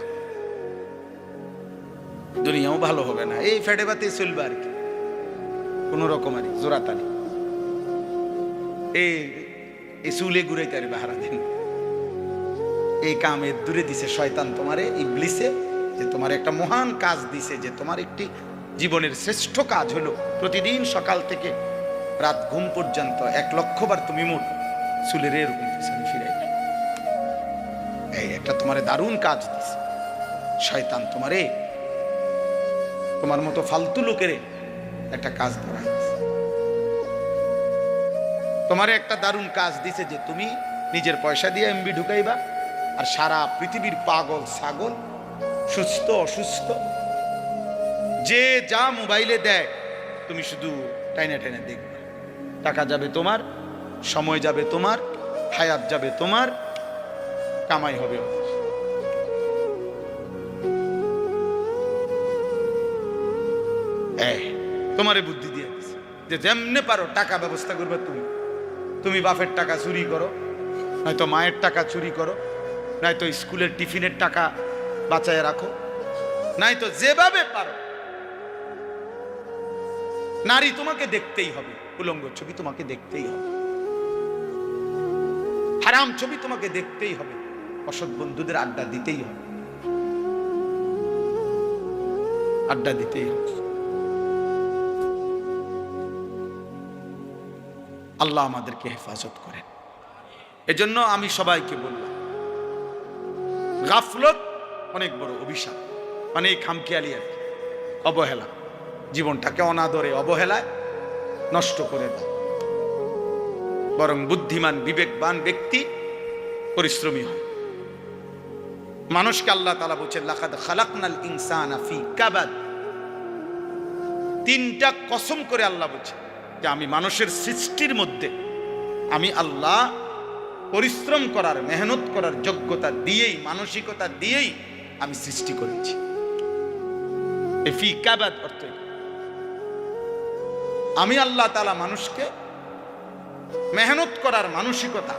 দুনিয়াও ভালো হবে না, এই ফেটে বাতে চলবে আর কি, কোন রকম আর জোরাতালি, এই চুলে ঘুরাইতে আর বাহারা দিন, এই কামের দূরে দিছে শয়তান তোমারে, ইবলিসে, যে তোমার একটা মহান কাজ দিছে, যে তোমার একটি জীবনের শ্রেষ্ঠ কাজ হলো প্রতিদিন সকাল থেকে রাত ঘুম পর্যন্ত 1,00,000 বার তুমি মোট চুলের এরকম পিছনে ফিরাইবে। এই একটা তোমারে দারুণ কাজ দিছে শয়তান, তোমার মতো ফালতু লোকের একটা কাজ ধরা দিছে, তোমারে একটা দারুণ কাজ দিছে যে তুমি নিজের পয়সা দিয়ে এমবি ঢুকাইবা, আর সারা পৃথিবীর পাগল ছাগল, সুস্থ অসুস্থ, যে যা মোবাইলে দেয় তুমি শুধু টাইনা টাইনা দেখবে। টাকা যাবে তোমার, সময় যাবে তোমার, হায়াত যাবে তোমার, কামাই হবে। তোমারে বুদ্ধি দিয়ে দিছে যে যেমনে পারো টাকা ব্যবস্থা করবে তুমি বাপের টাকা চুরি করো, নয়তো মায়ের টাকা চুরি করো, নয়তো স্কুলের টিফিনের টাকা বাঁচায় রাখো, নয়তো যেভাবে পারো। নারী তোমাকে দেখতেই হবে, উলঙ্গ ছবি তোমাকে দেখতেই হবে, হারাম ছবি তোমাকে দেখতেই হবে, অসৎ বন্ধুদের আড্ডা দিতেই হবে, আড্ডা দিতেই হবে। আল্লাহ আমাদেরকে হেফাজত করেন। এজন্য আমি সবাইকে বললাম, গাফলত অনেক বড় অভিশাপ, মানে খামখেয়ালি আর কি, অবহেলা, জীবনটাকে অনাদরে অবহেলায় নষ্ট করে দেয়। বরং বুদ্ধিমান বিবেকবান ব্যক্তি পরিশ্রমী হয়। মানুষকে আল্লাহ তাআলা বলেছেন, লাকাদ খালাকনাল ইনসানা ফি কাবাদ। 3টা কসম করে আল্লাহ বলেছেন যে আমি মানুষের সৃষ্টির মধ্যে আমি আল্লাহ পরিশ্রম করার, মেহনত করার যোগ্যতা দিয়েই, মানসিকতা দিয়েই আমি সৃষ্টি করেছি। এই ফি কাবাদ অর্থ আমি আল্লাহ তাআলা মানুষকে মেহনত করার মানসিকতা,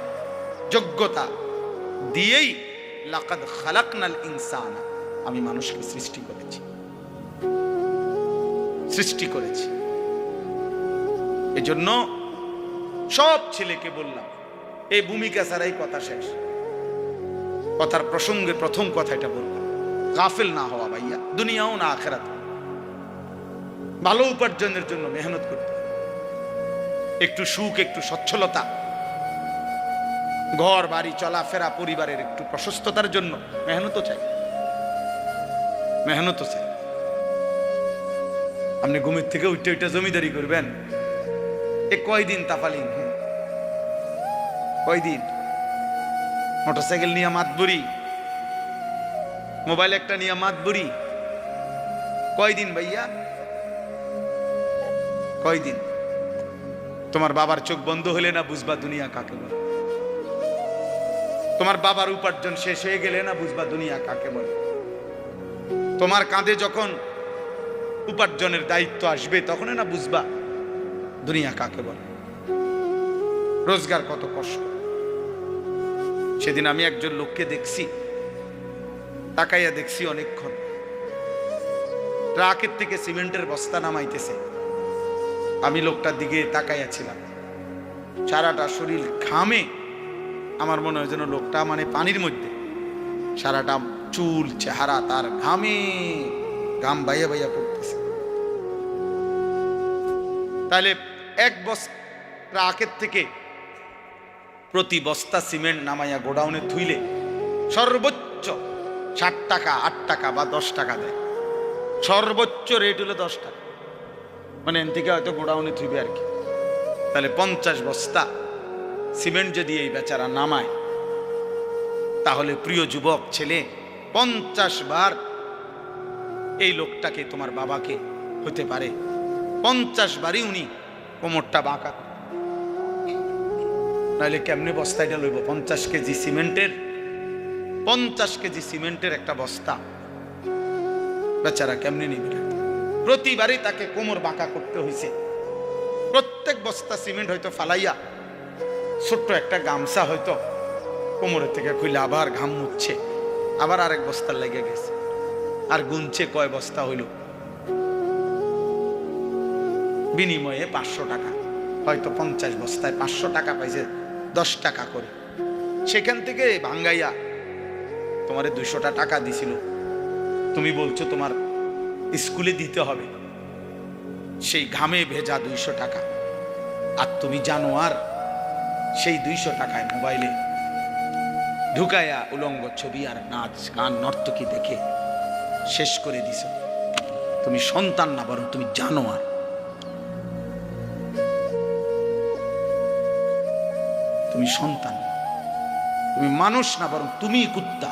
যোগ্যতা দিয়েই লাকাদ খালাকনাল ইনসানা, আমি মানুষকে সৃষ্টি করেছি। এজন্য সব ছেলেকে বললাম, এই ভূমিকা ছাড়াই কথা শেষ। কথার প্রসঙ্গে প্রথম কথা এটা বললাম, গাফেল না হওয়া ভাইয়া, দুনিয়াও না আখিরাত। ভালো উপার্জনের জন্য মেহনত করতে, একটু সুখ, একটু সচ্ছলতা, ঘর বাড়ি চলাফেরা, পরিবারের একটু প্রশস্ততার জন্য মেহনতও চাই। আপনি ঘুমের থেকে উঠে জমিদারি করবেন, এ কয়দিন তাফালিং, কয়দিন মোটরসাইকেল নিয়ে মাতবুরি, মোবাইল একটা নিয়ে মাতবুরি, কয়দিন ভাইয়া, কয়দিন? তোমার বাবার চোখ বন্ধ হলে না বুঝবা দুনিয়া কাকে বলে, তোমার বাবার উপার্জন শেষ হয়ে গেলে না বুঝবা দুনিয়া কাকে বলে। তোমার কাঁধে যখন উপার্জনের দায়িত্ব আসবে তখন না বুঝবা দুনিয়া কাকে বলে, রোজগার কত কষ্ট। সেদিন আমি একজন লোককে দেখছি, তাকাইয়া দেখছি অনেকক্ষণ, ট্রাকের থেকে সিমেন্টের বস্তা নামাইতেছে। আমি লোকটার দিকে তাকাইয়াছিলাম, সারাটা শরীর ঘামে, আমার মনে হয় যেন লোকটা মানে পানির মধ্যে, সারাটা চুল চেহারা তার ঘামে, ঘাম বাইয়া বাইয়া পড়তেছে। তাহলে এক বস্তা আগের থেকে প্রতি বস্তা সিমেন্ট নামাইয়া গোডাউনে থুইলে সর্বোচ্চ 60 টাকা, 8 টাকা বা 10 টাকা দেয়। সর্বোচ্চ রেট হলো 10 টাকা, মানে এন থেকে হয়তো গোডাউনে থুইবে আর কি। তাহলে 50 বস্তা সিমেন্ট যদি এই বেচারা নামায়, তাহলে প্রিয় যুবক ছেলে 50 বার এই লোকটাকে, তোমার বাবাকে হতে পারে 50 বারই উনি কোমরটা বাঁকা। নাহলে কেমনে বস্তাটা লইব? 50 কেজি সিমেন্টের, 50 কেজি সিমেন্টের একটা বস্তা বেচারা কেমনে নিবে? প্রতিবারই তাকে কোমর বাঁকা করতে হয়েছে। প্রত্যেক বস্তা সিমেন্ট হয়তো ফালাইয়া ছোট্ট একটা গামছা হয়তো কোমরের থেকে খুলে আবার ঘাম মুছছে, আবার আরেক বস্তার লেগে গেছে, আর গুনছে কয় বস্তা হইল। বিনিময়ে 500 টাকা, হয়তো 50 বস্তায় 500 টাকা পাইছে, 10 টাকা করে। সেখান থেকে ভাঙ্গাইয়া তোমারে 200 টাকা দিছিল, তুমি বলছো তোমার স্কুলে দিতে হবে, সেই ঘামে ভেজা 200 টাকা। আর তুমি জানো আর সেই 200 টাকায় মোবাইলে ঢুকাইয়া উলঙ্গ ছবি আর নাচ গান নর্তকী দেখে শেষ করে দিছ। তুমি সন্তান না, বরং তুমি জানো আর। তুমি সন্তান, তুমি মানুষ না, বরং তুমি কুত্তা।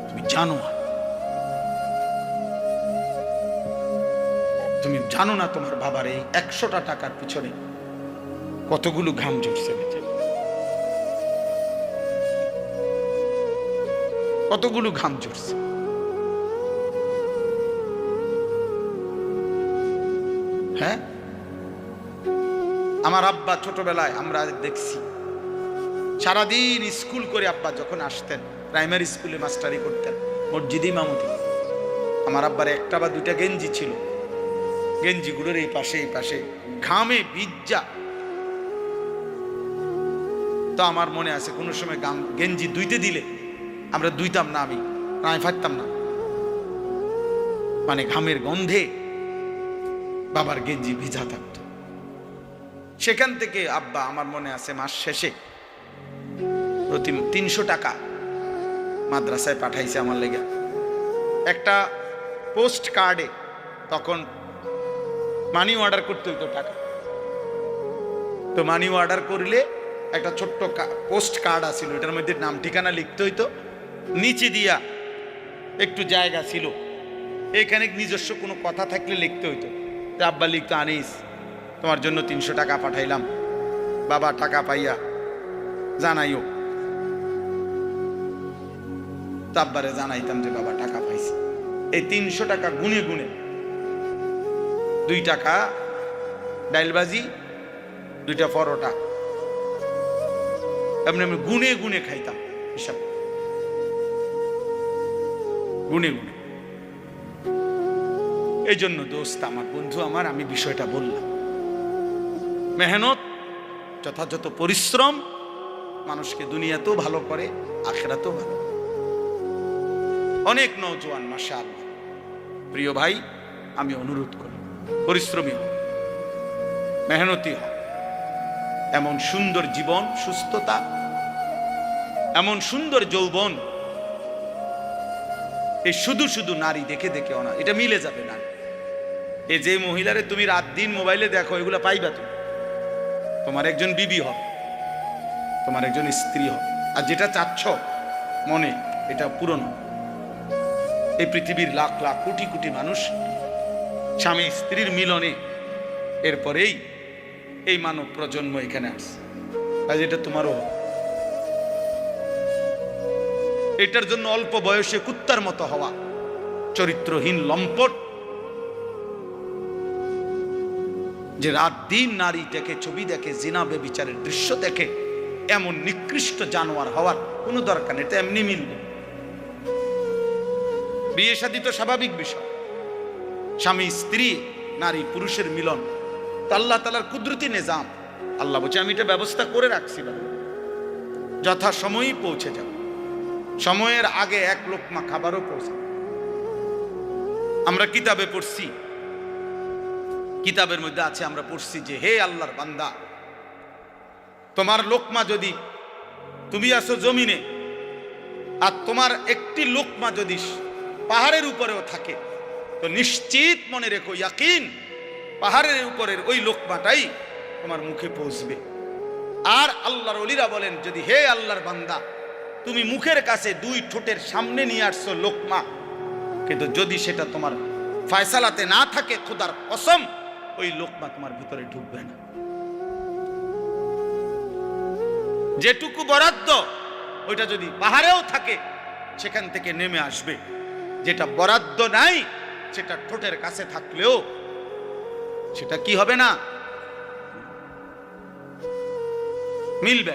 তুমি জানো আর, তুমি জানো না তোমার বাবার এই 100টা টাকার পিছনে কতগুলো ঘাম ঝরছে, কতগুলো ঘাম ঝরছে। হ্যাঁ, আমার আব্বা ছোটবেলায় আমরা দেখছি সারাদিন স্কুল করে আব্বা যখন আসতেন, প্রাইমারি স্কুলে মাস্টারি করতেন, মসজিদে ইমামতি। আমার আব্বার একটা বা দুইটা গেঞ্জি ছিল, গেঞ্জিগুলোর এই পাশে এই পাশে ঘামে ভিজা। তো আমার মনে আছে কোনো সময় গেঞ্জি ধুইতে দিলে আমরা ধুইতাম না, আমি ফাটতাম না, মানে ঘামের গন্ধে বাবার গেঞ্জি ভিজা থাকতো। সেখান থেকে আব্বা, আমার মনে আছে, মাস শেষে প্রতি 300 টাকা মাদ্রাসায় পাঠাইছে আমার লেগে। একটা পোস্ট কার্ডে তখন মানি অর্ডার করতে হইতো টাকা, তো মানি অর্ডার করলে একটা ছোট্ট পোস্ট কার্ড আছিল, এটার মধ্যে নাম ঠিকানা লিখতে হইতো, নিচে দিয়া একটু জায়গা ছিল, এখানে নিজস্ব কোনো কথা থাকলে লিখতে হইতো। তো আব্বা লিখতো, আনিস তোমার জন্য 300 টাকা পাঠাইলাম, বাবা টাকা পাইয়া জানাইও। তো আব্বারে জানাইতাম যে বাবা টাকা পাইছে। এই 300 টাকা গুনে গুনে 2 টাকা ডাইলবাজি, 2টা পরোটা, এমনি আমি গুনে গুনে খাইতাম, হিসাব গুনে গুনে। এই জন্য দোস্ত আমার, বন্ধু আমার, আমি বিষয়টা বললাম, মেহনত, যথাযথ পরিশ্রম মানুষকে দুনিয়াতেও ভালো করে, আখিরাতেও ভালো। অনেক নওজোয়ান মাশাআল্লাহ, প্রিয় ভাই, আমি অনুরোধ করি পরিশ্রমী হোক, মেহনতি হোক। এমন সুন্দর জীবন, সুস্থতা, এমন সুন্দর যৌবন, এই শুধু শুধু নারী দেখে দেখে না, এটা মিলে যাবে না। এই যে মহিলারে তুমি রাত দিন মোবাইলে দেখো, এগুলা পাইবা তুমি, তোমার একজন বিবি হবে, তোমার একজন স্ত্রী হবে। আর যেটা চাচ্ছ মনে, এটা পূরণ হবে। এই পৃথিবীর লাখ লাখ কোটি কোটি মানুষ স্বামী স্ত্রীর মিলনে এরপরেই এই মানব প্রজন্ম এখানে আসছে। আজ এটা তোমারও হবে। এটার জন্য অল্প বয়সে কুত্তার মতো হওয়া, চরিত্রহীন লম্পট, যে রাত দিন নারী দেখে, ছবি দেখে, জিনা বেবিচারের দৃশ্য দেখে, এমন নিকৃষ্ট জানোয়ার হওয়ার কোনো দরকার নেই। এটা এমনি মিলবে। বিয়ে শাদী তো স্বাভাবিক বিষয়, স্বামী স্ত্রী, নারী পুরুষের মিলন তো আল্লাহ তাআলার কুদরতি নিজাম। আল্লাহ বলছে আমি এটা ব্যবস্থা করে রাখছি, যথা সময়ই পৌঁছে যাব, সময়ের আগে এক লোকমা খাবারও পৌঁছে। আমরা কিতাবে পড়ছি কিতাবের মধ্যে আছে, আমরা পড়ছি যে হে আল্লাহর বান্দা, তোমার লোকমা যদি, তুমি আসো জমিনে আর তোমার একটি লোকমা যদি পাহাড়ের উপরেও থাকে, তো নিশ্চিত মনে রেখো, ইয়াকিন, পাহাড়ের উপরের ওই লোকমাটাই তোমার মুখে পৌঁছবে। আর আল্লাহর ওলিরা বলেন, যদি হে আল্লাহর বান্দা, তুমি মুখের কাছে দুই ঠোঁটের সামনে নিয়ে আসছো লোকমা, কিন্তু যদি সেটা তোমার ফয়সালাতে না থাকে, খোদার কসম ওই লোকমা তোমার ভিতরে ঢুকবে না। যেটুকু বরাদ্দ ওইটা যদি পাহাড়েও থাকে সেখান থেকে নেমে আসবে, যেটা বরাদ্দ নাই সেটা ঠোঁটের কাছে থাকলেও সেটা কি হবে না, মিলবে।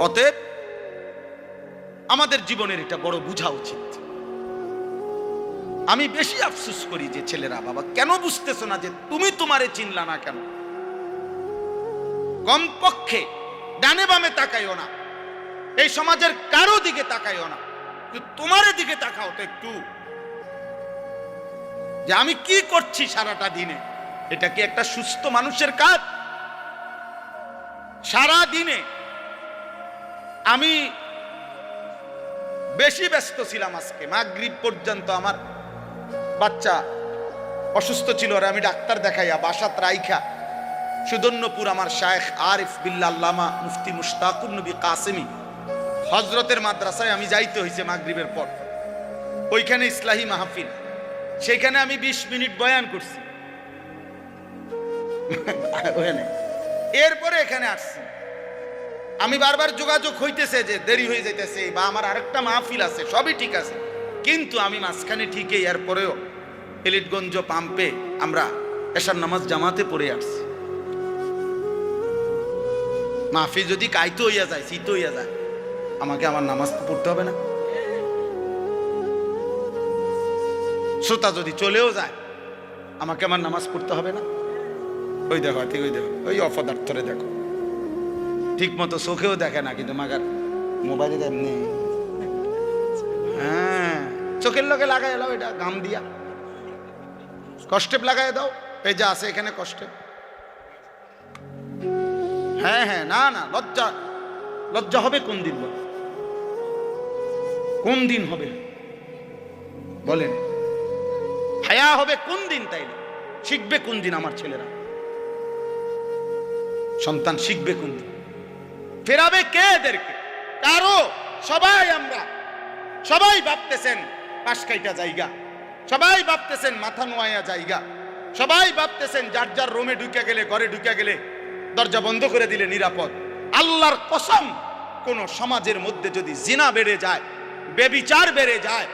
অতএব আমাদের জীবনের এটা বড় বোঝা উচিত। আমি বেশি আফসোস করি যে ছেলেরা, বাবা কেন বুঝতেছো না যে তুমি তোমারে চিনলা না কেন? কমপক্ষে ডানে বামে তাকাইও না, এই সমাজের কারো দিকে তাকাইও না, তোমার দিকে তাকাও তো একটু, যে আমি কি করছি সারাটা দিনে। এটা কি একটা সুস্থ মানুষের কাজ? সারা দিনে আমি বেশি ব্যস্ত ছিলাম, আজকে মাগরিব পর্যন্ত আমার বাচ্চা অসুস্থ ছিল, আর আমি ডাক্তার দেখাইয়া বাসাত রাইখা সুদন্যপুর আমার শায়েখ আরিফ বিল্লাহ আল্লামা মুফতি মুশতাকুর নবী কাসেমি হজরতের মাদ্রাসায় আমি যাইতে হয়েছে মাগরিবের পর। ওইখানে ইসলাহি মাহফিল, সেখানে আমি 20 মিনিট বয়ান করছি, এরপরে এখানে আসছি। আমি বারবার যোগাযোগ হইতেছে যে দেরি হয়ে যাইতেছে, বা আমার আরেকটা মাহফিল আছে, সবই ঠিক আছে, কিন্তু আমি মাঝখানে ঠিকই এরপরেও এলিটগঞ্জ পাম্পে আমরা এশার নামাজ জামাতে পড়ে আসছি। মাহফিল যদি কাইতে হইয়া যায়, শীত হইয়া যায়, আমাকে আমার নামাজ পড়তে হবে না? শ্রোতা যদি চলেও যায়, আমাকে আমার নামাজ পড়তে হবে না? ওই দেখো, ওই দেখো, ওই অপদার্থরে দেখো, ঠিক মতো চোখেও দেখে না, কিন্তু মাগার মোবাইলে এমনি, হ্যাঁ চোখের লগে লাগাই এলাও, এটা গাম দিয়া কষ্টেপ লাগাই দাও, এই যা আছে এখানে কষ্টেপ। হ্যাঁ হ্যাঁ, না না, লজ্জা, লজ্জা হবে কোন দিন? কোন দিন হবে বলেন? হায়া হবে কোন দিন? তাইলে শিখবে কোন দিন আমার ছেলেরা? সন্তান শিখবে কোন দিন? ফেরাবে কে এদেরকে? কারো। সবাই আমরা, সবাই ভাবতেছেন পাশ কাইটা জায়গা, সবাই ভাবতেছেন মাথা নোয়া জায়গা, সবাই ভাবতেছেন যার যার রুমে ঢুকে গেলে, ঘরে ঢুকে গেলে দরজা বন্ধ করে দিলে নিরাপদ। আল্লাহর কসম, কোন সমাজের মধ্যে যদি জিনা বেড়ে যায়, বেবিচার বেড়ে যায়,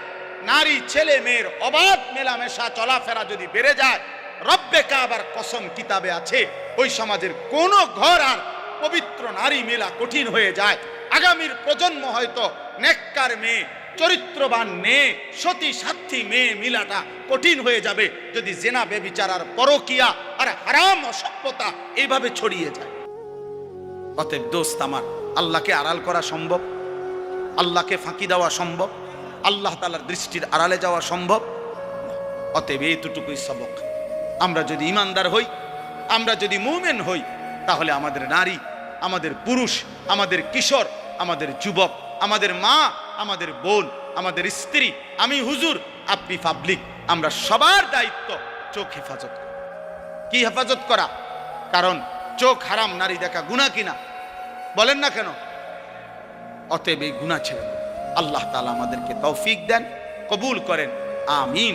নারী ছেলে মেয়ের অবাধ মেলামেশা চলাফেরা যদি বেড়ে যায়, রব্বে কাবার কসম কিতাবে আছে, ওই সমাজের কোন ঘর আর পবিত্র নারী মেলা কঠিন হয়ে যায়। আগামীর প্রজন্ম হয়তো নেককার মেয়ে, চরিত্রবান মেয়ে, সতী সাথী মেয়ে মিলাটা কঠিন হয়ে যাবে যদি জেনা বেবিচার আর পরকিয়া আর হারাম অসভ্যতা এইভাবে ছড়িয়ে যায়। অতএব দোস্ত আমার, আল্লাহকে আড়াল করা সম্ভব? আল্লাহকে ফাঁকি দেওয়া সম্ভব? আল্লাহ তাআলার দৃষ্টির আড়ালে যাওয়া সম্ভব? অতএব এইটুকুই সবক। আমরা যদি ইমানদার হই, আমরা যদি মুমিন হই, তাহলে আমাদের নারী, আমাদের পুরুষ, আমাদের কিশোর, আমাদের যুবক, আমাদের মা, আমাদের বোন, আমাদের স্ত্রী, আমি হুজুর, আপনি পাবলিক, আমরা সবার দায়িত্ব চোখ হেফাজত করা। কি হেফাজত করা? কারণ চোখ হারাম নারী দেখা গুনাহ কিনা? বলেন না কেন? অতএব এই গুনাহ ছেড়ে আল্লাহ তাআলা আমাদেরকে তৌফিক দেন, কবুল করেন, আমিন।